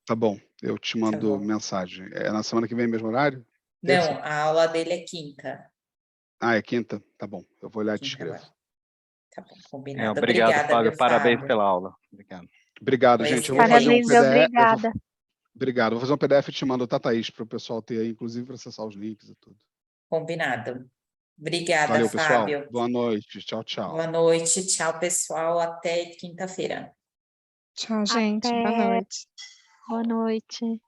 Tá bom, eu te mando mensagem. É na semana que vem, mesmo horário? Terça? Não, a aula dele é quinta. Ah, é quinta? Tá bom, eu vou olhar e te escrevo. Tá bom, combinado. Obrigado, Obrigada, Fábio. viu, Parabéns Fábio? pela aula. Obrigado. Obrigado, Foi gente. Eu vou fazer um Parabéns, PDF. obrigada. Obrigado. Vou fazer um PDF e te mando, tá, Thaís, para o pessoal ter aí, inclusive para acessar os links e tudo. Combinado. Obrigada, Valeu, pessoal. Fábio. Boa noite. Tchau, tchau. Boa noite. Tchau, pessoal. Até quinta-feira. Tchau, gente. Boa Até. noite. Boa noite.